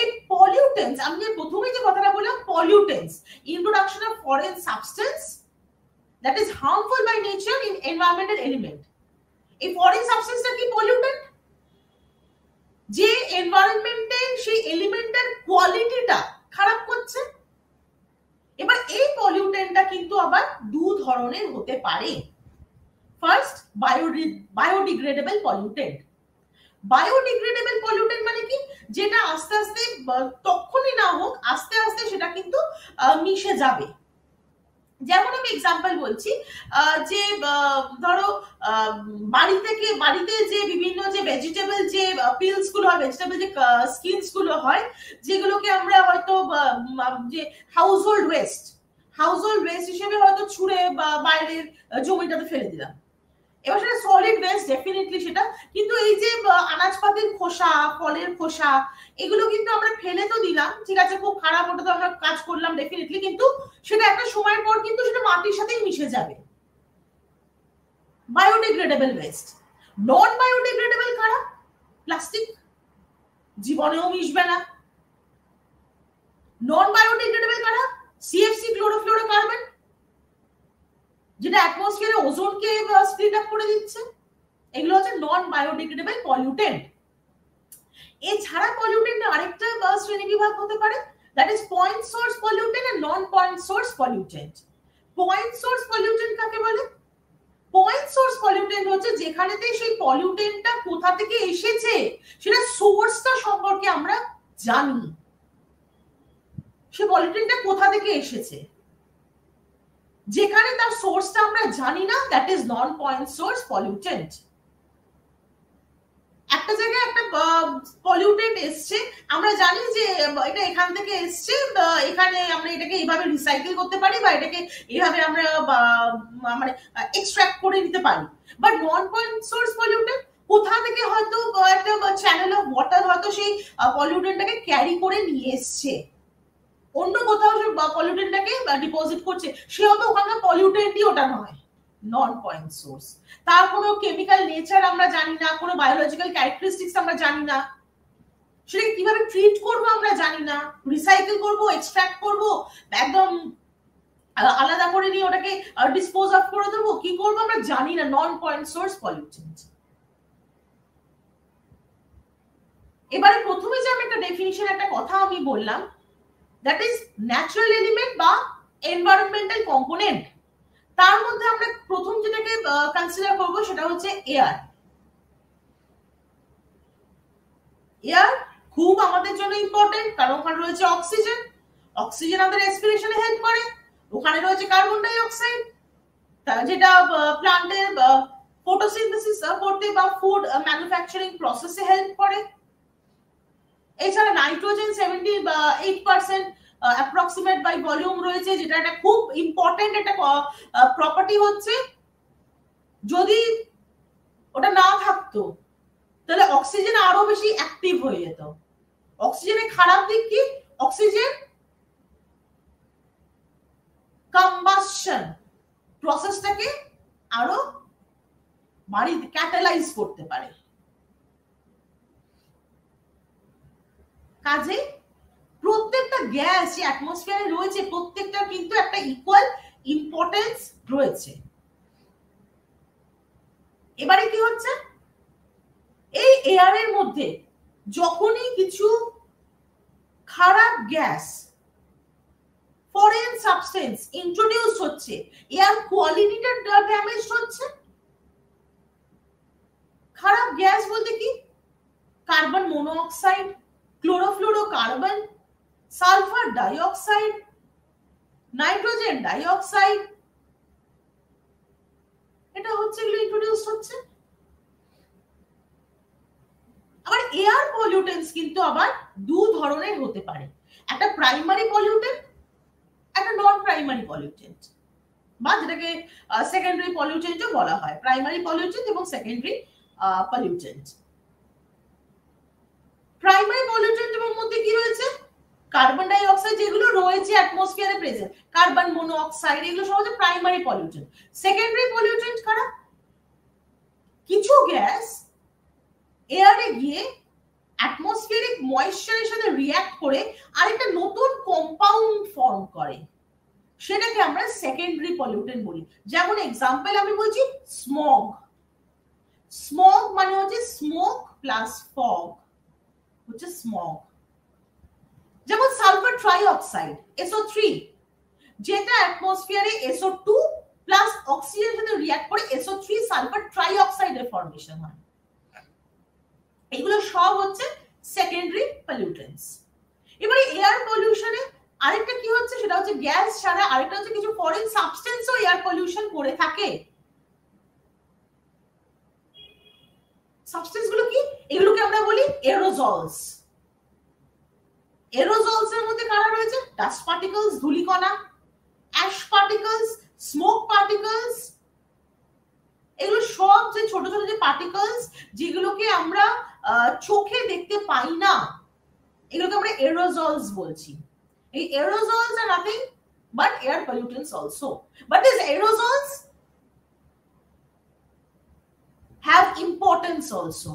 এই পলিউটেন্টস, আমি যে প্রথমে যে কথাটা বললাম, pollutants, introduction of foreign substance that is harmful by nature in environmental element. এই ফরেন সাবস্টেন্সটা কি? পলিউটেন্ট, যে এনভায়রনমেন্টের সেই এলিমেন্টের কোয়ালিটিটা খারাপ করছে। এবার এই পলিউটেন্টটা কিন্তু আবার দু ধরনের হতে পারে। First, biodegradable pollutant. Biodegradable pollutant মানে কি? যেটা আস্তে আস্তে, তখনই না হোক, আস্তে আস্তে সেটা কিন্তু মিশে যাবে। যেমন আমি এক্সাম্পল বলছি, যে ধরো বাড়িতে যে বিভিন্ন যে ভেজিটেবল যে পিলস গুলো হয়, ভেজিটেবল যে স্কিনস গুলো হয়, যেগুলোকে আমরা হয়তো যে হাউসহোল্ড ওয়েস্ট হিসেবে হয়তো ছুঁড়ে বা বাইরের জমিটাতে ফেলে দিলাম। এবার সেটা সলিড ওয়েস্ট ডেফিনেটলি সেটা, কিন্তু এই যে আনাজপাতির খোসা, ফলের খোসা, এগুলো কিন্তু আমরা ফেলে তো দিলাম, ঠিক আছে, খুব খারাপ, ওটা তো আমরা কাজ করলাম ডেফিনেটলি, কিন্তু সেটা একটা সময়ের পর কিন্তু সেটা মাটির সাথেই মিশে যাবে। Biodegradable West. নন বায়োডিগ্রেডেবল কারা? প্লাস্টিক, জীবনেও মিশবে না। নন বায়োডিগ্রেডেবল কারা? সিএফসি, ক্লোরোফ্লোরোকার্বন, যেটা অ্যাটমসফিয়ারে ওজোনকে স্প্লিট আপ করে দিচ্ছে। এগুলো হচ্ছে নন বায়োডিগ্রেডেবল পলিউটেন্ট। এছাড়া পলিউটেন্টের আরেকটা শ্রেণী বিভাগ হতে পারে, that is point source pollutant and non point source pollutant. Point source pollutant কাকে বলে? পয়েন্ট সোর্স পলিউটেন্ট হচ্ছে যেখানেতে সেই পলিউটেন্টটা কোথা থেকে এসেছে সেটা সোর্সটা সম্পর্কে আমরা জানি, সেই পলিউটেন্টটা কোথা থেকে এসেছে, যেখানে তার সোর্সটা আমরা জানি না, that is non point source pollutant. একটা জায়গায় একটা পলিউটেন্ট এসছে, আমরা জানি যে এটা এখান থেকে এসছে, এখানে আমরা এটাকে এইভাবে রিসাইকেল করতে পারি বা এটাকে এইভাবে আমরা মানে এক্সট্রাক্ট করে নিতে পারি। But non point source pollutant কোথা থেকে হয়তো একটা চ্যানেল অফ ওয়াটার হয়তো সেই পলিউটেন্টটাকে ক্যারি করে নিয়ে এসছে, অন্য কোথাও সে পলিউটেন্টটাকে ডিপোজিট করছে, সে হয়তো ওখানকার পলিউটেন্টই ওটা নয়, নন পয়েন্ট সোর্স। তার কোনো কেমিক্যাল নেচার আমরা জানি না, কোনো বায়োলজিক্যাল ক্যারেক্টারিস্টিক্স আমরা জানি না, সেটাকে কিভাবে ট্রিট করবো আমরা জানি না, রিসাইকেল করবো, এক্সট্রাক্ট করবো, একদম আলাদা করে নিয়ে ওটাকে ডিসপোজ অফ করে দেবো, কি করবো আমরা জানি না, নন পয়েন্ট সোর্স পলিউটেন্ট। এবারে প্রথমে যে আমি একটা ডেফিনিশন, একটা কথা আমি বললাম, দ্যাট ইজ ন্যাচারাল এলিমেন্ট বা এনভায়রনমেন্টাল কম্পোনেন্ট। তার মধ্যে আমরা প্রথম যেটাকে কনসিডার করব সেটা হচ্ছে এয়ার। এয়ার খুব আমাদের জন্য ইম্পর্টেন্ট, কারণ ওখানে রয়েছে অক্সিজেন, অক্সিজেন আমাদের রেসপিরেশনে হেল্প করে, ওখানে রয়েছে কার্বন ডাই অক্সাইড যেটা প্লান্টের ফটোসিনথেসিস করতে বা ফুড ম্যানুফ্যাকচারিং প্রসেসে হেল্প করে। এছাড়া নাইট্রোজেন 78% অ্যাপ্রক্সিমেট বাই ভলিউম রয়েছে, যেটা একটা খুব ইম্পর্টেন্ট একটা প্রপার্টি হচ্ছে। যদি ওটা না থাকতো তাহলে অক্সিজেন আরো বেশি অ্যাক্টিভ হয়ে যেত। অক্সিজেনের খারাপ দিক কি? অক্সিজেন কম্বাসশন প্রসেসটাকে আরো ক্যাটালাইজ করতে পারে। কাজে প্রত্যেকটা গ্যাস যে অ্যাটমসফিয়ারে রয়েছে প্রত্যেকটা কিন্তু একটা ইকুয়াল ইম্পর্টেন্স রয়েছে। এবারে কি হচ্ছে, এই এয়ারের মধ্যে যখনই কিছু খারাপ গ্যাস ফরেন সাবস্টেন্স ইন্ট্রোডিউস হচ্ছে, এয়ার কোয়ালিটিটা ড্যামেজ হচ্ছে। খারাপ গ্যাস বলতে কি? Carbon monoxide, chlorofluorocarbon, sulphur dioxide, nitrogen dioxide, এটা হচ্ছে এগুলো ইন্ট্রোডিউস হচ্ছে। আবার এয়ার পলিউটেন্টস কিন্তু আবার দু ধরনের হতে পারে, একটা প্রাইমারি পলিউটেন্ট, একটা নন প্রাইমারি পলিউটেন্ট, বা যেটাকে সেকেন্ডারি পলিউটেন্টও বলা হয়। প্রাইমারি পলিউটেন্ট এবং সেকেন্ডারি পলিউটেন্ট। প্রাইমারি পলিউটেন্টের মধ্যে কি রয়েছে? কার্বন ডাই অক্সাইড যেগুলো রয়েছে অ্যাটমসফিয়ারে প্রেজেন্ট, কার্বন মনোঅক্সাইড, এগুলো সব হচ্ছে প্রাইমারি পলিউটেন্ট। সেকেন্ডারি পলিউটেন্ট কারা? কিছু গ্যাস এয়ারে গিয়ে অ্যাটমসফিয়ারিক ময়েশ্চারের সাথে রিঅ্যাক্ট করে আরেকটা নতুন কম্পাউন্ড ফর্ম করে, সেটাকে আমরা সেকেন্ডারি পলিউটেন্ট বলি। যেমন এক্সাম্পল আমি বলছি স্মগ। স্মগ মানে হচ্ছে স্মোক প্লাস ফগ, হচ্ছে স্মগ। যেমন সালফার ট্রাইঅক্সাইড SO3, যেটা অ্যাটমসফিয়ারে SO2 প্লাস অক্সিজেনের সাথে রিঅ্যাক্ট করে SO3 সালফার ট্রাইঅক্সাইডের ফর্মেশন হয়। এগুলো সব হচ্ছে সেকেন্ডারি পলিউটেন্টস। এবারে এয়ার পলিউশনে আরেকটা কি হচ্ছে, সেটা হচ্ছে গ্যাস ছাড়া আরেকটা হচ্ছে কিছু ফরেন সাবস্টেন্সও এয়ার পলিউশন করে থাকে। সাবস্টেন্স গুলো কি? এগুলোকে আমরা বলি এরোজলস। এরোজলস এর মধ্যে কারা রয়েছে? ডাস্ট পার্টিকলস, ধূলিকণা, অ্যাশ পার্টিকলস, স্মোক পার্টিকলস, এগুলো সব যে ছোট ছোট যে পার্টিকলস যেগুলোকে আমরা চোখে দেখতে পাই না, এগুলোকে আমরা এরোজলস বলছি। এই aerosols are nothing but air pollutants also, but these aerosols have importance also.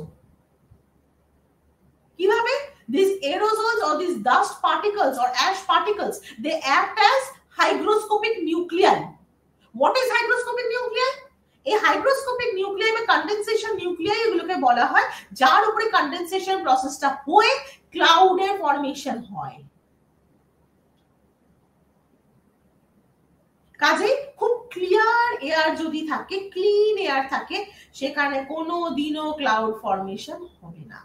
কিভাবে? These aerosols or these dust particles or ash particles, they act as hygroscopic nuclei. What is hygroscopic nuclei? এই হাইগ্রোস্কোপিক নিউক্লিয়াই বা কনডেনসেশন নিউক্লিয়াই এগুলোকে বলা হয়, যার উপরে কনডেনসেশন প্রসেসটা হয়ে ক্লাউডের ফর্মেশন হয়। কাজে খুব ক্লিয়ার এয়ার যদি থাকে, ক্লিন এয়ার থাকে, সেখানে কোনো দিনও ক্লাউড ফর্মেশন হবে না।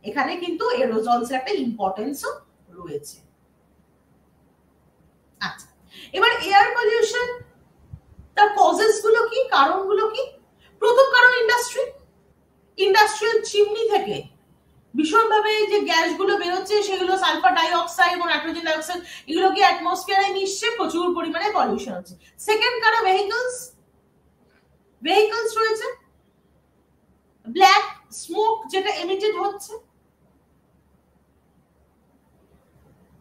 এখানে কিন্তু এরোজলস এর একটা ইম্পর্টেন্সও রয়েছে। আচ্ছা, এবার এয়ার পলিউশন তার কজেস গুলো কি, কারণগুলো কি? প্রথম কারণ ইন্ডাস্ট্রি। ইন্ডাস্ট্রিয়াল চিমনি থেকে ভীষণভাবে যে গ্যাসগুলো বেরোচ্ছে সেগুলো সালফার ডাই অক্সাইড এবং নাইট্রোজেন ডাই অক্সাইড, এগুলোকে অ্যাটমসফিয়ারে মিশছে, প্রচুর পরিমাণে পলিউশন হচ্ছে। সেকেন্ড কারণ ভেহিকলস। ভেহিকলস রয়েছে, ব্ল্যাক স্মোক যেটা এমিটেড হচ্ছে।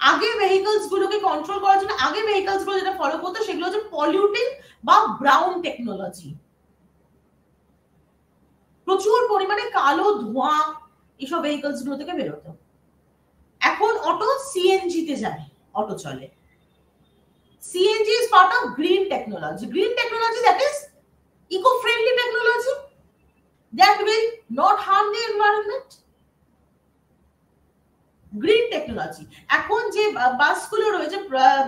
আগে ভেহিকলস গুলোকে কন্ট্রোল করার জন্য আগে ভেহিকলস গুলো যেটা ফলো করতো সেগুলো হচ্ছে পলিউটিং বা ব্রাউন টেকনোলজি। প্রচুর পরিমাণে কালো ধোঁয়া এইসব ভেহিকলস গুলো থেকে বেরোতো। এখন অটো সিএনজি তে যায়, অটো চলে। CNG is part of green technology. Green technology, that is eco-friendly technology that will not harm the environment. Green technology. এখন যে বাসগুলো রয়েছে,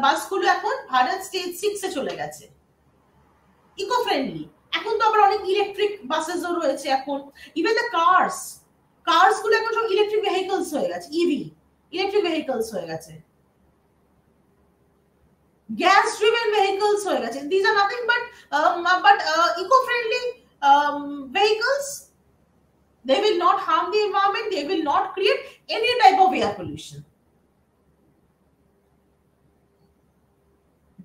বাসগুলো এখন ভারত স্টেজ 6 এ চলে গেছে, ইকো ফ্রেন্ডলি। এখন তো আবার অনেক ইলেকট্রিক বাসেসও রয়েছে এখন। ইভেন দ্য কার্স, কার্স গুলো এখন সব ইলেকট্রিক ভেহিকলস হয়ে গেছে, ইভি ইলেকট্রিক ভেহিকলস হয়ে গেছে, gas driven vehicles হয়ে গেছে। These are nothing but eco friendly vehicles. They will not harm the environment, they will not create any type of air pollution.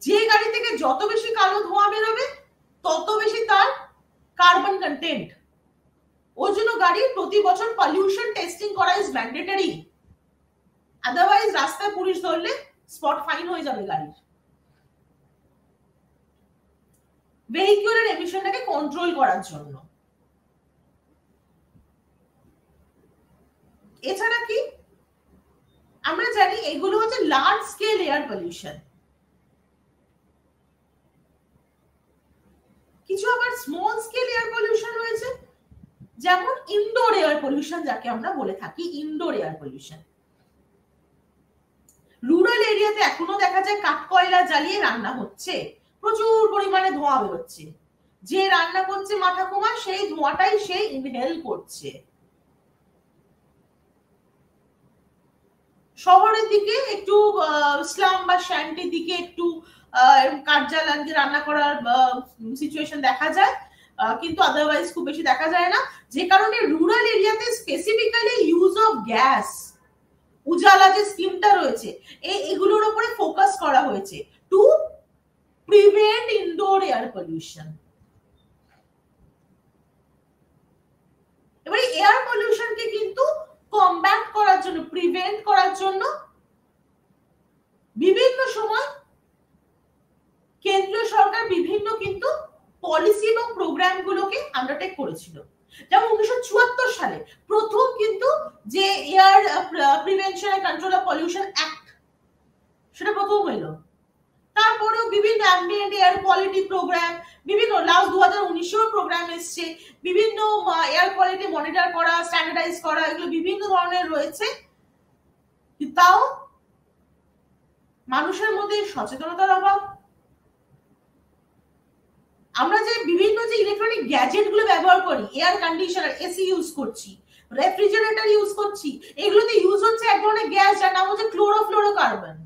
যে গাড়ি থেকে যত বেশি কালো ধোঁয়া বেরোবে তত বেশি তার কার্বন কন্টেন্ট, ওই জন্য গাড়ি প্রতি বছর পলিউশন টেস্টিং করা ইজ ম্যান্ডেটরি, আদারওয়াইজ রাস্তায় পুলিশ ধরলে স্পট ফাইন হয়ে যাবে গাড়ির। ভেহিকুলার এমিশনটাকে কন্ট্রোল করার জন্য। এছাড়া কি আমরা জানি এগুলো হচ্ছে লার্জ স্কেল এয়ার পলিউশন, কিছু আবার স্মল স্কেল এয়ার পলিউশন রয়েছে, যেমন ইনডোর এয়ার পলিউশন যাকে আমরা বলে থাকি, ইনডোর এয়ার পলিউশন। রুরাল এরিয়াতে এখনো দেখা যায় কাঠ কয়লা জ্বালিয়ে রান্না হচ্ছে, প্রচুর পরিমাণে ধোঁয়া বেরোচ্ছে, যে রান্না করছে মাথা কমা সেই ধোঁয়াটাই সে ইনহেল করছে। শহরের দিকে একটু স্লাম বা শ্যান্টির দিকে একটু কাঠ জ্বালিয়ে রান্না করার সিচুয়েশন দেখা যায়, কিন্তু আদারওয়াইজ খুব বেশি দেখা যায় না, যে কারণে রুরাল এরিয়াতে স্পেসিফিক্যালি ইউজ অফ গ্যাস, উজালা যে স্কিমটা রয়েছে এগুলোর উপরে ফোকাস করা হয়েছে to prevent indoor air pollution. এবারে এয়ার পলিউশনকে কিন্তু কমব্যাট করার জন্য, প্রিভেন্ট করার জন্য বিভিন্ন সময় কেন্দ্রীয় সরকার বিভিন্ন কিন্তু পলিসি এবং প্রোগ্রাম গুলোকে আন্ডারটেক করেছিল। যেমন 1974 সালে প্রথম কিন্তু যে air prevention and control of pollution act সেটা প্রথম হলো। তারপরেও বিভিন্ন অ্যাম্বিয়েন্ট এয়ার কোয়ালিটি প্রোগ্রাম, বিভিন্ন লাস্ট 2019 প্রোগ্রাম এসছে, বিভিন্ন এয়ার কোয়ালিটি মনিটর করা, স্ট্যান্ডার্ডাইজ করা, এগুলো বিভিন্ন ধরনের রয়েছে। তাও মানুষের মধ্যে সচেতনতার অভাব। আমরা যে বিভিন্ন যে ইলেকট্রনিক গ্যাজেট গুলো ব্যবহার করি, এয়ার কন্ডিশনার, এসি ইউজ করছি, রেফ্রিজারেটর ইউজ করছি, এগুলোতে ইউজ হচ্ছে এক ধরনের গ্যাস যার নাম হচ্ছে ক্লোরোফ্লোরোকার্বন,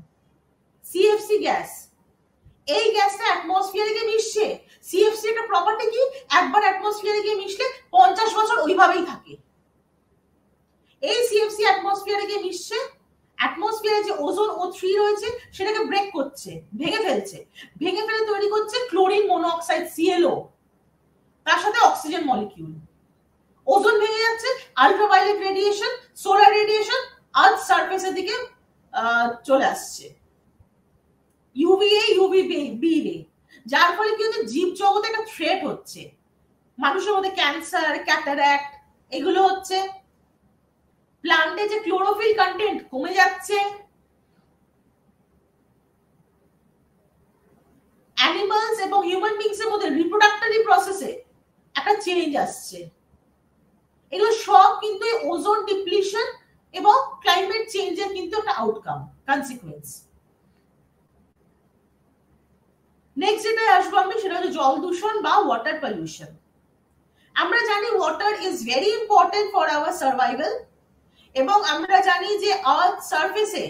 সিএফসি গ্যাস। এই গ্যাসটা অ্যাটমসফিয়ারে গিয়ে মিশছে। সিএফসি একটা প্রপার্টি কি, একবার অ্যাটমসফিয়ারে গিয়ে মিশলে 50 বছর ওইভাবেই থাকে। এই সিএফসি অ্যাটমসফিয়ারে গিয়ে মিশছে, অ্যাটমসফিয়ারে যে ওজোন O3 রয়েছে সেটাকে ব্রেক করছে, ভেঙে ফেলছে, ভেঙে ফেলে তৈরি করছে ক্লোরিন মনোঅক্সাইড ClO, তার সাথে অক্সিজেন মলিকিউল। ওজোন ভেঙে যাচ্ছে, আল্ট্রাভায়োলেট রেডিয়েশন, সোলার রেডিয়েশন আর্থ সারফেসের দিকে চলে আসছে, ইউভিএ ইউভিবি রে, যার ফলে কি হচ্ছে জীব জগতে একটা থ্রেট হচ্ছে, মানুষের মধ্যে ক্যান্সার, ক্যাটারাক্ট এগুলো হচ্ছে। প্লান্টে যে ক্লোরোফিল কন্টেন্ট কমে যাচ্ছে, অ্যানিমালস এবং হিউম্যান বিংস এর মধ্যে রিপ্রোডাক্টরি প্রসেসে একটা চেঞ্জ আসছে। এগুলো সব কিন্তু ওজোন ডিপ্লিশন এবং ক্লাইমেট চেঞ্জের কিন্তু একটা আউটকাম, কনসিকুয়েন্স। নেক্সট যেটা আসবো আমি, সেটা হচ্ছে জল দূষণ বা ওয়াটার পলিউশন। আমরা জানি water is very important for our survival, এবং আমরা জানি যে আর্থ সারফেসে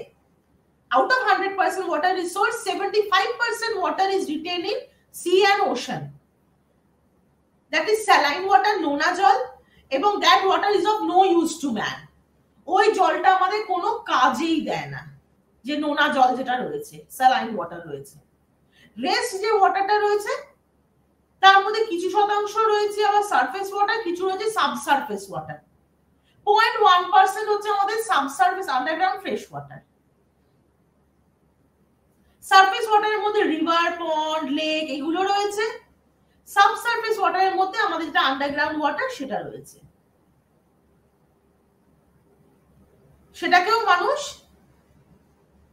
out of 100% water resource, 75% water is retained in sea and ocean. That is saline water, নোনা জল, এবং that water is of no use to man. ওই জলটা আমাদের কোনো কাজেই দেয় না, যে নোনা জল যেটা রয়েছে, saline water রয়েছে। রেস্ট যে ওয়াটারটা রয়েছে তার মধ্যে কিছু শতাংশ রয়েছে আবার সারফেস ওয়াটার, কিছু রয়েছে সাবসারফেস ওয়াটার। 0.1% হচ্ছে আমাদের subsurface underground fresh water. Surface ওয়াটারের মধ্যে রিভার, পন্ড, লেক এগুলো রয়েছে। সাবসারফেস ওয়াটারের মধ্যে আমাদের যেটা আন্ডারগ্রাউন্ড ওয়াটার সেটা রয়েছে। সেটাকেও মানুষ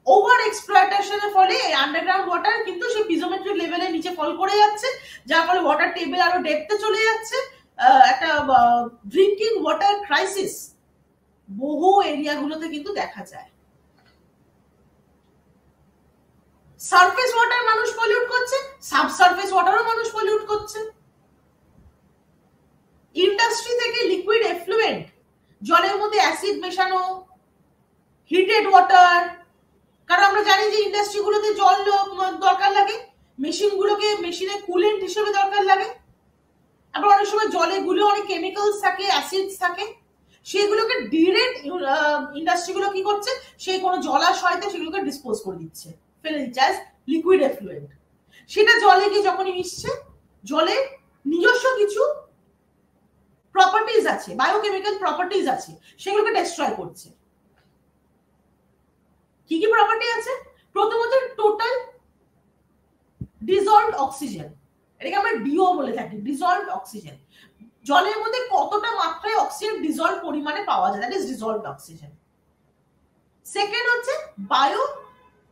ওভার এক্সপ্লয়টেশনের ফলে আন্ডারগ্রাউন্ড ওয়াটার কিন্তু সেই পিজোমেট্রিক লেভেলের নিচে ফল করে যাচ্ছে, যার ফলে ওয়াটার টেবিল আরো ডেপথে চলে যাচ্ছে। একটা ড্রিঙ্কিং ওয়াটার ক্রাইসিস বহু এরিয়াগুলোতে কিন্তু দেখা যায়। সারফেস ওয়াটার মানুষ পলিউট করছে, সাবসারফেস ওয়াটারও মানুষ পলিউট করছে। ইন্ডাস্ট্রি থেকে লিকুইড এফ্লুয়েন্ট জলের মধ্যে অ্যাসিড মেশানো, হিটেড ওয়াটার, কারণ আমরা জানি যে ইন্ডাস্ট্রিগুলোতে জল দরকার লাগে, মেশিনে কুলেন্ট হিসেবে দরকার লাগে। আবার অনেক সময় জলে গুলো অনেক কেমিক্যালস থাকে, অ্যাসিডস থাকে, সেগুলোকে ডিরেক্ট ইন্ডাস্ট্রিগুলো কি করছে, সেই কোনো জলাশয়তে সেগুলোকে ডিসপোজ করে দিচ্ছে, ফেলে দিচ্ছে অ্যাজ লিকুইড এফ্লুয়েন্ট। সেটা জলে গিয়ে যখনই মিশছে, জলে নিজস্ব কিছু প্রপার্টিজ আছে, বায়োকেমিক্যাল প্রপার্টিজ আছে, সেগুলোকে ডিস্ট্রয় করছে। কি কি প্রপার্টি আছে? প্রথমত টোটাল ডিজলভড অক্সিজেন, এটাকে আমরা ডিও বলে থাকি, ডিজলভড অক্সিজেন। জলের মধ্যে কতটা মাত্রায় অক্সিজেন ডিজলভ পরিমাণে পাওয়া যায়, that is dissolved oxygen. Second হচ্ছে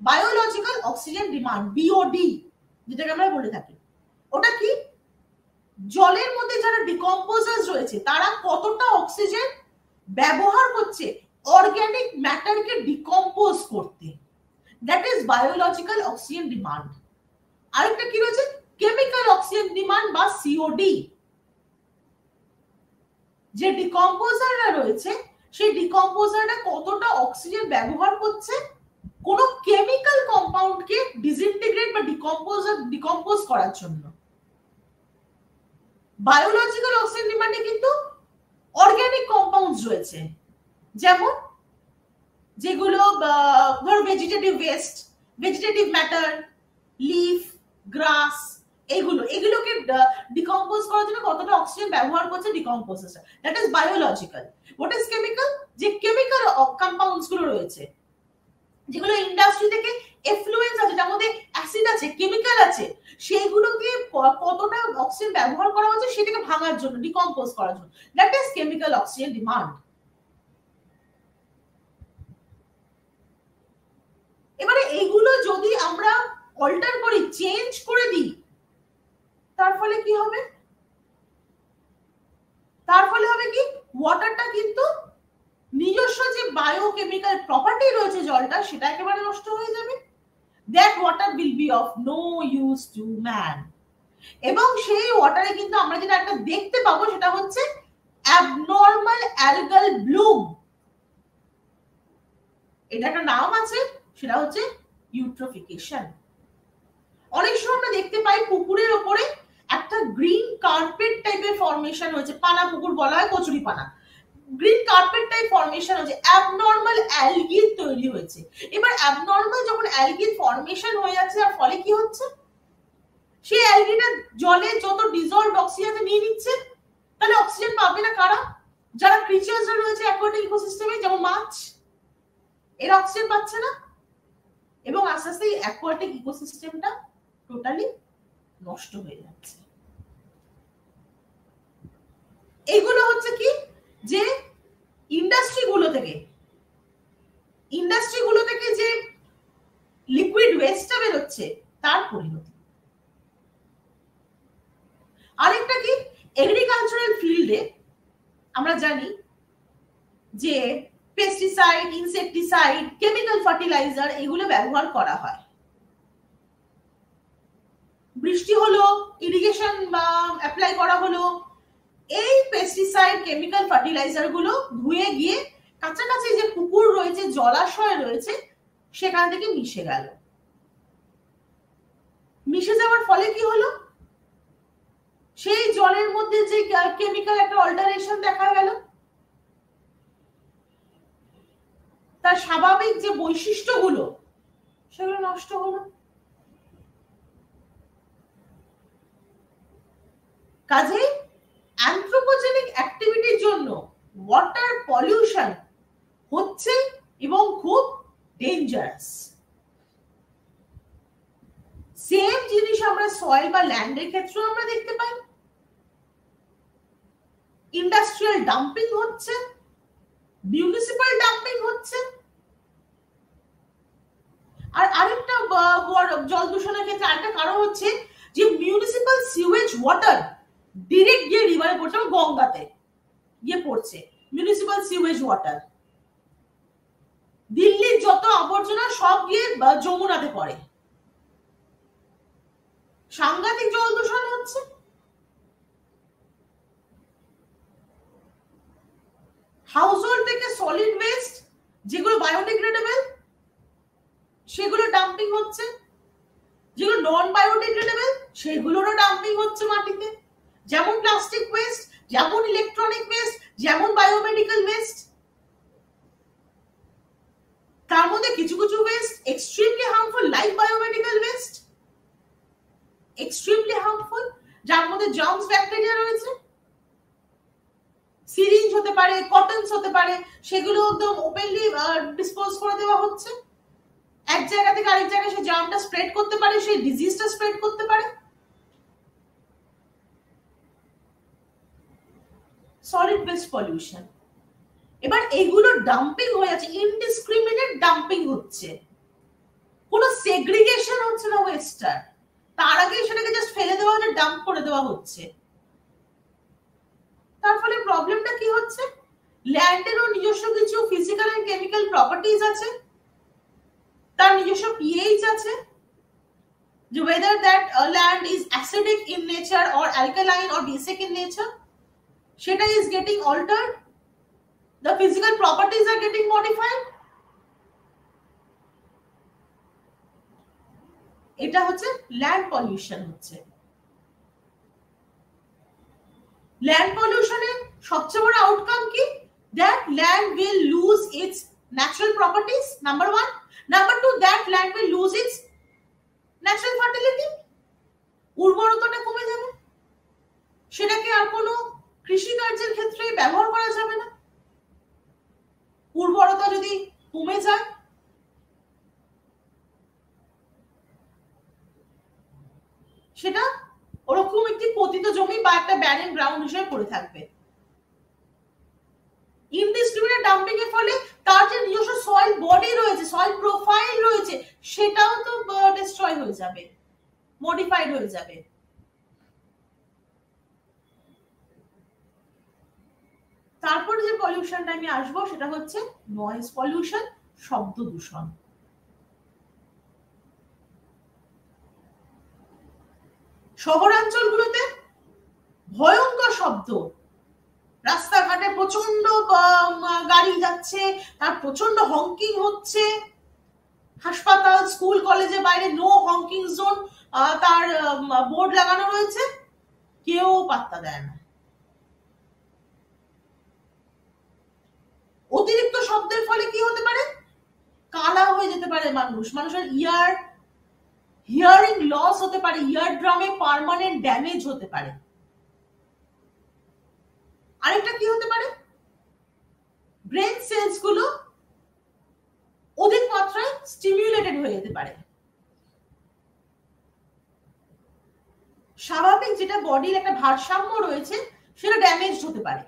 বায়োলজিক্যাল অক্সিজেন ডিমান্ড, বিওডি যেটাকে আমরা বলে থাকি। ওটা কি? জলের মধ্যে যারা ডিকম্পোজার্স রয়েছে তারা কতটা অক্সিজেন ব্যবহার করছে অর্গানিক ম্যাটারকে ডিকম্পোজ করতে, that is biological oxygen demand. আরেকটা কি রয়েছে? কেমিক্যাল অক্সিজেন ডিমান্ড বা সিওডি। যে ডিকম্পোজাররা রয়েছে সেই ডিকম্পোজাররা কতটা অক্সিজেন ব্যবহার করছে কোন কেমিক্যাল কম্পাউন্ডকে ডিসইন্টিগ্রেট বা ডিকম্পোজ করার জন্য। বায়োলজিক্যাল অক্সিজেন ডিমান্ডে কিন্তু অর্গানিক কম্পাউন্ডস রয়েছে, যেমন যেগুলো ধরো vegetative waste, vegetative matter, leaf, grass, এগুলোকে ডিকম্পোজ করার জন্য কতটা অক্সিজেন ব্যবহার করছে decomposer, that is biological. What is chemical? যে কেমিক্যাল কম্পাউন্ডস গুলো রয়েছে, যেগুলো ইন্ডাস্ট্রি থেকে এফ্লুয়েন্স আছে, যার মধ্যে অ্যাসিড আছে, কেমিক্যাল আছে, সেইগুলোকে কতটা অক্সিজেন ব্যবহার করা হচ্ছে সেটাকে ভাঙার জন্য, ডিকম্পোজ করার জন্য, that is chemical oxygen demand. এবারে এইগুলো যদি আমরা অল্টার করি, চেঞ্জ করে দিই, তার ফলে কি হবে? তার ফলে হবে কি, ওয়াটারটা কিন্তু নিজস্ব যে বায়োকেমিক্যাল প্রপার্টি রয়েছে জলটা, সেটা একেবারে নষ্ট হয়ে যাবে। That water will be of no use to man. এবং সেই ওয়াটারে কিন্তু আমরা যেটা একটা দেখতে পাবো সেটা হচ্ছে অ্যাবনর্মাল অ্যালগাল ব্লুম। এটা একটা নাম আছে, সেটা হচ্ছে ইউট্রোফিকেশন। অনেক সময় আমরা দেখতে পাই পুকুরের ওপরে একটা গ্রিন কার্পেট টাইপের ফর্মেশন হয়েছে, পানা পুকুর বলা হয়, কচুরি পানা, গ্রিন কার্পেট টাইপ ফর্মেশন হয়েছে, অ্যাবনর্মাল অ্যালগি তৈরি হয়েছে। এবার অ্যাবনর্মাল যখন অ্যালগি ফর্মেশন হয়ে যাচ্ছে, আর ফলে কি হচ্ছে, সেই অ্যালগিটা জলে যত ডিজলভড অক্সিজেন নিয়ে নিচ্ছে, তাহলে অক্সিজেন পাবে না কারা? যারা ক্রিচার্সরা রয়েছে অ্যাকোয়াটিক ইকোসিস্টেমে, যেমন মাছ, এরা অক্সিজেন পাচ্ছে না, এবং আস্তে আস্তে অ্যাকোয়াটিক ইকোসিস্টেমটা টোটালি নষ্ট হয়ে যাচ্ছে। এইগুলো হচ্ছে কি, যে ইন্ডাস্ট্রিগুলো থেকে যে লিকুইড ওয়েস্টটা বেরোচ্ছে তার পরিণতি। আরেকটা কি, এগ্রিকালচারাল ফিল্ডে আমরা জানি যে পেস্টিসাইড, ইনসেকটিসাইড, কেমিক্যাল ফার্টিলাইজার এগুলো ব্যবহার করা হয়। বৃষ্টি হলো, ইরিগেশন বা অ্যাপ্লাই করা হলো, এই পেস্টিসাইড, কেমিক্যাল ফার্টিলাইজার গুলো ধুয়ে গিয়ে কাছাকাছি যে পুকুর রয়েছে, জলাশয় রয়েছে, সেখান থেকে মিশে গেল। মিশে যাওয়ার ফলে কি হলো, সেই জলের মধ্যে যে কেমিক্যাল একটা অল্টারেশন দেখা গেল, তার স্বাভাবিক যে বৈশিষ্ট্যগুলো সেগুলো নষ্ট হলো। কাজে অ্যানথ্রোপোজেনিক অ্যাক্টিভিটির জন্য ওয়াটার পলিউশন হচ্ছে এবং খুব ডেঞ্জারাস। সেম জিনিস আমরা সয়েল বা ল্যান্ডের ক্ষেত্রেও আমরা দেখতে পাই। ইন্ডাস্ট্রিয়াল ডাম্পিং হচ্ছে, মিউনিসিপাল ডাম্পিং হচ্ছে। আর আরেকটা জল দূষণের ক্ষেত্রে আরেকটা কারণ হচ্ছে যে মিউনিসিপাল সিওয়েজ ওয়াটার ডিরেক্ট গিয়ে রিভারে পড়ছে, গঙ্গাতে গিয়ে পড়ছে মিউনিসিপাল সিওয়েজ ওয়াটার। দিল্লির যত আবর্জনা সব গিয়ে যমুনাতে পড়ে, সাংঘাতিক জল দূষণ হচ্ছে। হাউস বায়োডিগ্রেডেবল সেগুলো ডাম্পিং হচ্ছে, যেগুলো নন বায়োডিগ্রেডেবল সেগুলোরও ডাম্পিং হচ্ছে মাটিতে, যেমন প্লাস্টিক ওয়েস্ট, যেমন ইলেকট্রনিক ওয়েস্ট, যেমন বায়োমেডিক্যাল ওয়েস্ট। তার মধ্যে কিছু কিছু West extremely harmful, like biomedical waste, extremely harmful, যার মধ্যে জার্মস ব্যাকটেরিয়া রয়েছে। সিরিঞ্জ হতে পারে, কটনস হতে পারে, সেগুলো একদম ওপেনলি ডিসপোজ করে দেওয়া হচ্ছে। এক জায়গা থেকে আরেক জায়গায় সেই জার্মটা স্প্রেড করতে পারে, সেই ডিজিজটা স্প্রেড করতে পারে। সলিড ওয়েস্ট পলিউশন, এবার এগুলো ডাম্পিং হয়ে যাচ্ছে, ইনডিসক্রিমিনেট ডাম্পিং হচ্ছে, কোনো সেগ্রিগেশন হচ্ছে না ওয়েস্টটার, তার আগে সেটাকে জাস্ট ফেলে দেওয়া হচ্ছে, ডাম্প করে দেওয়া হচ্ছে। তার ফলে প্রবলেমটা কি হচ্ছে, ল্যান্ডেরও নিজস্ব কিছু ফিজিক্যাল এন্ড কেমিক্যাল প্রপার্টিজ আছে, তার নিজস্ব পিএইচ আছে, যে whether that land is acidic in nature or alkaline or basic in nature, সেটা is getting altered, the physical properties are getting modified। এটা হচ্ছে ল্যান্ড পলিউশন হচ্ছে। ল্যান্ড পলিউশনের সবচেয়ে বড় আউটকাম কি, that land will lose its natural properties, number 1, number 2, that land will lose its natural fertility, উর্বরতাটা কমে যাবে, সেটাকে আর কোনো কৃষি কার্যের ক্ষেত্রে ব্যবহার করা যাবে না। উর্বরতা যদি কমে যায়, সেটা ওরকম একটি পতিত জমি বা একটা ব্যারেন গ্রাউন্ড হিসেবে পড়ে থাকবে। ইনডিসক্রিমিনেট ডাম্পিং এর ফলে তার যে নিজস্ব সয়েল বডি রয়েছে, সয়েল প্রোফাইল রয়েছে, সেটাও তো ডিস্ট্রয় হয়ে যাবে, মডিফাইড হয়ে যাবে। তারপর যে পলিউশনটা আমি আসবো সেটা হচ্ছে নয়েজ পলিউশন, শব্দ দূষণ। শহরাঞ্চলগুলোতে ভয়ঙ্কর শব্দ, রাস্তাঘাটে প্রচন্ড গাড়ি যাচ্ছে, তার প্রচন্ড হংকিং হচ্ছে, হাসপাতাল, স্কুল, কলেজের বাইরে নো হংকিং জোন তার বোর্ড লাগানো রয়েছে, কেউ পাত্তা দেয় না। অতিরিক্ত শব্দের ফলে কি হতে পারে, কালা হয়ে যেতে পারে মানুষ, মানুষের হিয়ারিং লস হতে পারে, ইয়ার ড্রামে পার্মানেন্ট ড্যামেজ হতে পারে। আরেকটা কি হতে পারে, ব্রেন সেলস গুলো অধিক মাত্রায় স্টিমুলেটেড হয়ে যেতে পারে, স্বাভাবিক যেটা বডির একটা ভারসাম্য রয়েছে সেটা ড্যামেজ হতে পারে।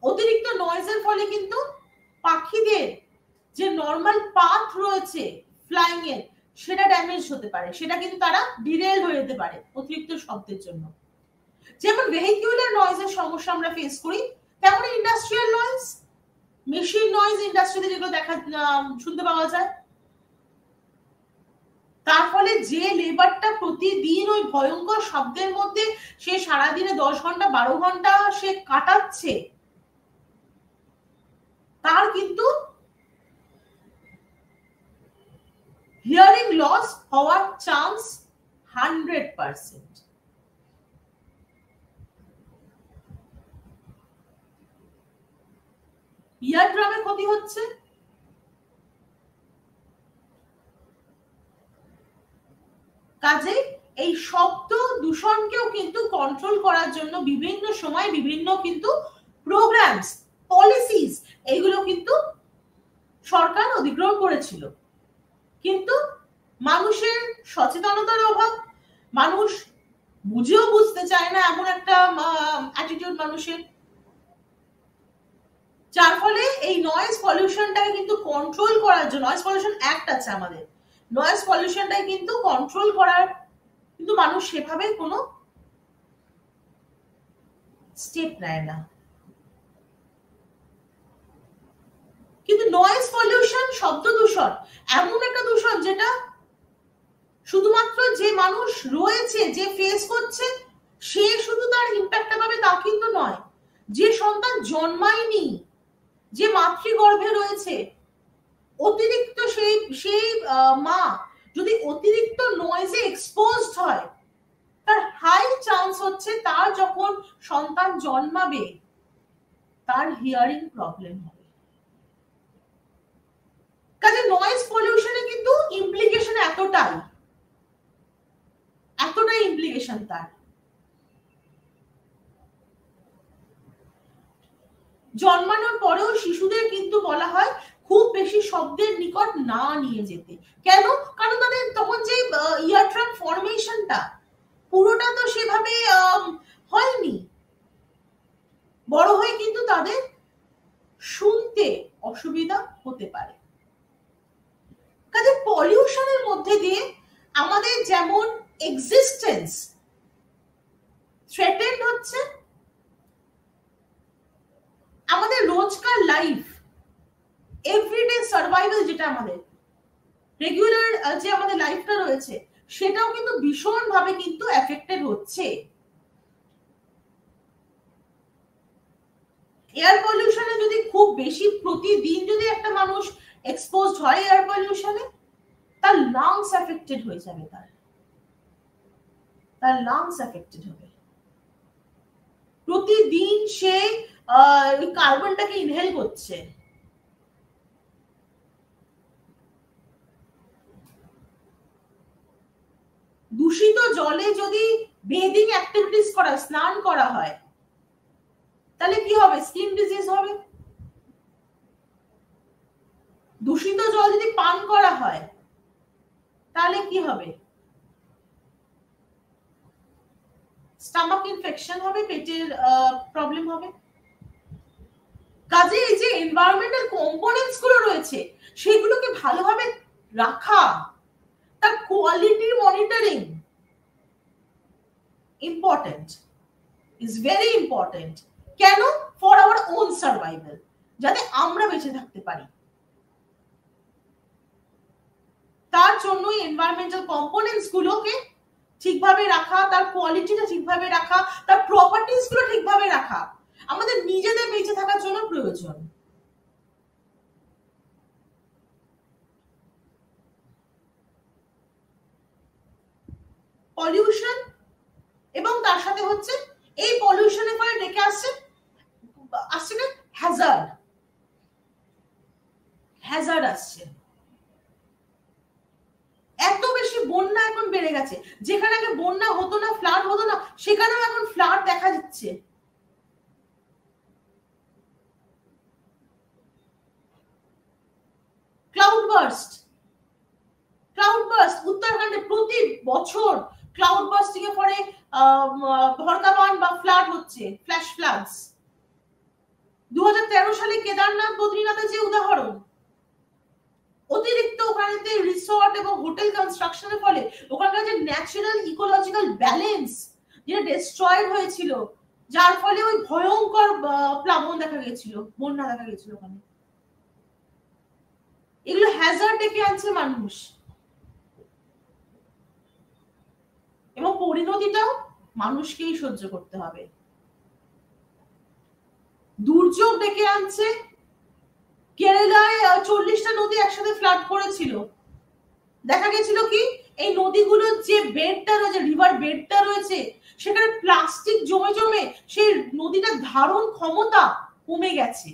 অতিরিক্ত নয়েজের ফলে কিন্তু পাখিদের যে নর্মাল পাথ রয়েছে ফ্লাইং এর, সেটা ড্যামেজ হতে পারে, সেটা কিন্তু তারা ডিরেল হয়ে যেতে পারে অতিরিক্ত শব্দের জন্য। যেমন ভেহিকুলার নয়েজের সমস্যা আমরা ফেস করি, তেমন ইন্ডাস্ট্রিয়াল নয়েজ, মেশিন নয়েজ ইন্ডাস্ট্রিতে যেগুলো শুনতে পাওয়া যায়, তার ফলে যে লেবারটা প্রতিদিন ওই ভয়ঙ্কর শব্দের মধ্যে সে সারাদিনে 10 ঘন্টা 12 ঘন্টা সে কাটাচ্ছে, তার কিন্তু হিয়ারিং লস হওয়ার চান্স 100%। ইয়ার ড্রামে ক্ষতি হচ্ছে, কাজে এই শব্দ দূষণকেও কিন্তু কন্ট্রোল করার জন্য বিভিন্ন সময় বিভিন্ন কিন্তু প্রোগ্রামস, পলিসিস এইগুলো কিন্তু সরকার অধিগ্রহণ করেছিল, কিন্তু মানুষের সচেতনতার অভাব, মানুষ বুঝেও বুঝতে চায় না, এমন একটা অ্যাটিটিউড মানুষের, যার ফলে এই নয়েজ পলিউশনটাকে কিন্তু কন্ট্রোল করার জন্য, নয়েজ পলিউশন অ্যাক্ট আছে আমাদের, নয়েজ পলিউশনটাকে কিন্তু কন্ট্রোল করার কিন্তু মানুষ সেভাবে কোনো স্টেপ নেয় না। কিন্তু নয়েজ পলিউশন, শব্দ দূষণ এমন একটা দূষণ যেটা শুধুমাত্র যে মানুষ রয়েছে, যে ফেস করছে, সে শুধু তার ইম্প্যাক্টটা পাবে তা কিন্তু নয়, যে সন্তান জন্মায়নি, যে মাতৃগর্ভে রয়েছে, অতিরিক্ত সেই মা যদি অতিরিক্ত নয়েজে এক্সপোজড হয়, তার হাই চান্স হচ্ছে তার যখন সন্তান জন্মাবে তার হিয়ারিং প্রবলেম হবে। কাজে নয়েজ পলিউশনে কিন্তু ইমপ্লিকেশন এতটাই ইমপ্লিকেশন তার। জন্মানোর পরেও শিশুদের কিন্তু বলা হয় খুব বেশি শব্দের নিকট না নিয়ে যেতে। কেন? কারণ তাদের তখন যে ইয়ারড্রাম ফর্মেশনটা পুরোটা তো সেভাবে হয়নি, বড় হয়ে কিন্তু তাদের শুনতে অসুবিধা হতে পারে। কাজে পলিউশনের মধ্যে দিয়ে আমাদের যেমন এক্সিস্টেন্স থ্রেটেন্ড হচ্ছে, আমাদের রোজকার লাইফ, এভরিডে সার্ভাইভাল, যেটা আমাদের রেগুলার যে আমাদের লাইফটা রয়েছে, সেটাও কিন্তু ভীষণ ভাবে কিন্তু এফেক্টেড হচ্ছে। এয়ার পলিউশনে যদি খুব বেশি প্রতিদিন যদি একটা মানুষ এক্সপোজড হয় এয়ার পলিউশনে, তার লাংস এফেক্টেড হয়ে যাবে, তার লাংস এফেক্টেড হবে। প্রতিদিন সে কার্বনটাকে ইনহেল করছে। দূষিত জলে যদি বেদিং অ্যাক্টিভিটিস করা, স্নান করা হয়, তাহলে কি হবে? স্কিন ডিজিজ হবে। দূষিত জল যদি পান করা হয় তাহলে কি হবে? স্টমাক ইনফেকশন হবে, পেটের প্রবলেম হবে। কাজে এই যে এনভায়রনমেন্টাল কম্পোনেন্টস গুলো রয়েছে সেগুলোকে ভালোভাবে রাখা, তার quality monitoring important, is very important. কেন? ফর আওয়ার ওন সার্ভাইভাল, যাতে আমরা বেঁচে থাকতে পারি। তার জন্যই এনভায়রনমেন্টাল কম্পোনেন্টস গুলোকে ঠিকভাবে রাখা, তার কোয়ালিটিটা ঠিকভাবে রাখা, তার প্রপার্টিজ গুলো ঠিকভাবে রাখা আমাদের নিজেদের বেঁচে থাকার জন্য প্রয়োজন। পলিউশন এবং তার সাথে হচ্ছে এই পলিউশনের ফলে ডেকে আসছে না হ্যাজার্ড আসছে। এত বেশি বন্যা এখন বেড়ে গেছে, যেখানে আগে বন্যা হতো না, ফ্লাড হতো না, সেখানেও এখন ফ্লাড দেখা যাচ্ছে। ক্লাউড বার্স্ট উত্তরাখণ্ডে প্রতি বছর ক্লাউড বার্স্টিং এর পরে ভরকাবান বা ফ্লাড হচ্ছে, ফ্ল্যাশ ফ্লাডস। 2013 সালে কেদারনাথ বদ্রীনাথের যে উদাহরণ, অতিরিক্ত ওখানেতে রিসর্ট এবং হোটেল কনস্ট্রাকশনের ফলে ওখানকার যে ন্যাচারাল ইকোলজিক্যাল ব্যালেন্স যেটা ডিস্ট্রয়েড হয়েছিল, যার ফলে ওই ভয়ঙ্কর প্লাবন দেখা গেছিল, বন্যা দেখা গেছিল ওখানে। এগুলো হ্যাজার্ড ডেকে আনছে মানুষ, এবং পরিণতিটাও মানুষকেই সহ্য করতে হবে। দুর্যোগ ডেকে আনছে। কেরালায় 40টা নদী একসাথে ফ্লাড করেছিল। দেখা গেছিল কি এই নদীগুলোর যে বেডটা রয়েছে, রিভার বেডটা রয়েছে, সেখানে প্লাস্টিক জমে জমে সেই নদীটার ধারণ ক্ষমতা কমে গেছে।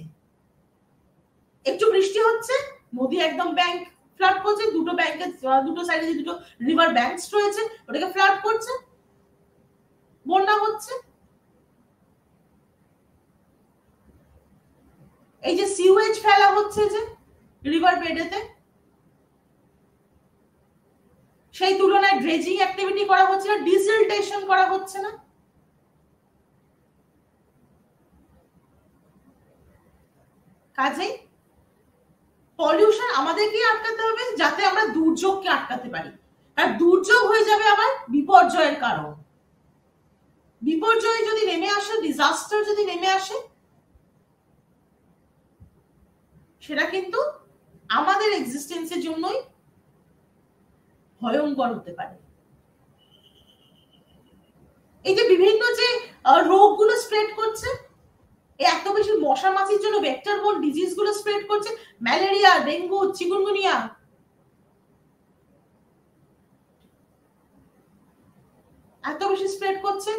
একটু বৃষ্টি হচ্ছে, নদী একদম ব্যাংক ফ্লাড করছে, দুটো সাইডে যে দুটো রিভার ব্যাংকস রয়েছে ওটাকে ফ্লাড করছে, বন্যা হচ্ছে। এই যে সিওয়েজ ফেলা হচ্ছে যে রিভার বেডেতে, সেই তুলনায় ড্রেজিং অ্যাক্টিভিটি করা হচ্ছে না, ডিসিল্টেশন করা হচ্ছে না। কাজেই পলিউশন আমাদেরকে আটকাতে হবে যাতে আমরা দুর্যোগকে আটকাতে পারি। আর দুর্যোগ হয়ে যাবে আবার বিপর্যয়ের কারণ। বিপর্যয় যদি নেমে আসে, ডিজাস্টার যদি নেমে আসে, সেটা কিন্তু আমাদের এক্সিস্টেন্সের জন্যই ভয়ঙ্কর হতে পারে। এই যে বিভিন্ন যে রোগগুলো স্প্রেড করছে, এত বেশি মশা মাছির জন্য ভেক্টর বোর্ন ডিজিজ গুলো স্প্রেড করছে, ম্যালেরিয়া, ডেঙ্গু, চিকুনগুনিয়া। এত বেশি স্প্রেড করছে।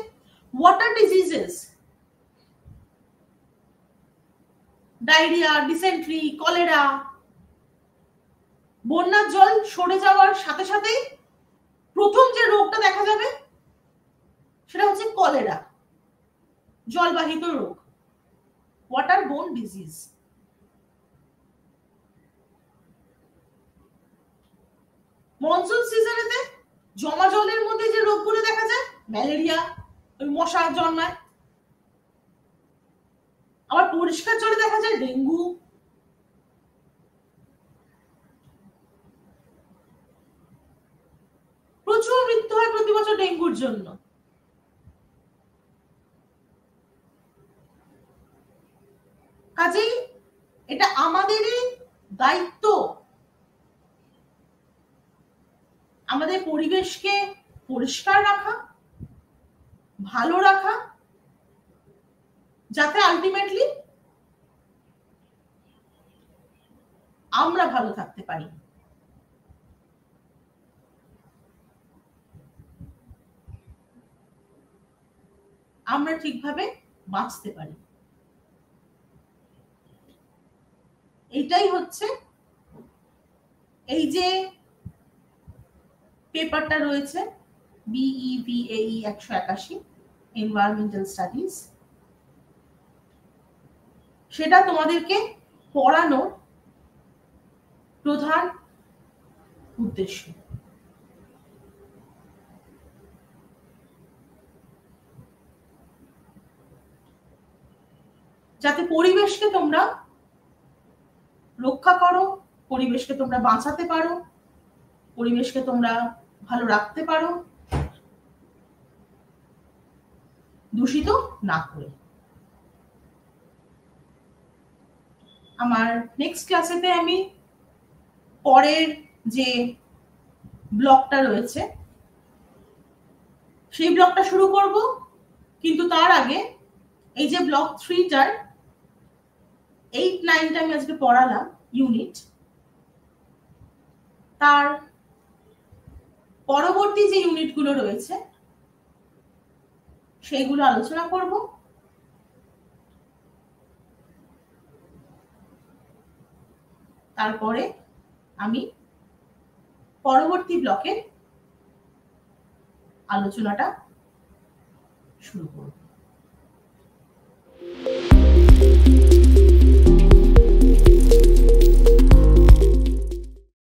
Water diseases, diarrhoea, dysentery, cholera. বন্যার জল সরে যাওয়ার সাথে সাথেই প্রথম যে রোগটা দেখা যাবে সেটা হচ্ছে কলেরা, জলবাহিত রোগ, ওয়াটার বোর্ন ডিজিজ। মনসুন সিজনেতে জমা জলের মধ্যে যে রোগগুলো দেখা যায়, ম্যালেরিয়া, ওই মশা জন্মায়। আবার পরিষ্কার জলে দেখা যায় ডেঙ্গু। প্রচুর মৃত্যু হয় প্রতি বছর ডেঙ্গুর জন্য। কাজেই এটা আমাদেরই দায়িত্ব আমাদের পরিবেশকে পরিষ্কার রাখা, ভালো রাখা, যাতে আলটিমেটলি আমরা ভালো থাকতে পারি। আমরা ঠিকভাবে বাঁচতে পারি। এটাই হচ্ছে এই যে পেপারটা রয়েছে BEVAE 181 এনভায়রনমেন্টাল স্টাডিজ, সেটা তোমাদেরকে পড়ানোর প্রধান উদ্দেশ্য। যাতে পরিবেশকে তোমরা রক্ষা করো, পরিবেশকে তোমরা বাঁচাতে পারো, পরিবেশকে তোমরা ভালো রাখতে পারো, দূষিত না করে। আমার নেক্সট ক্লাসেতে আমি পরের যে ব্লকটা রয়েছে সেই ব্লকটা শুরু করব, কিন্তু তার আগে এই যে ব্লক 3টার 8, 9টা আমি আজকে পড়ালাম ইউনিট, তার পরবর্তী যে ইউনিটগুলো রয়েছে সেইগুলো আলোচনা করব। তারপরে আমি পরবর্তী ব্লকের আলোচনাটা শুরু করব।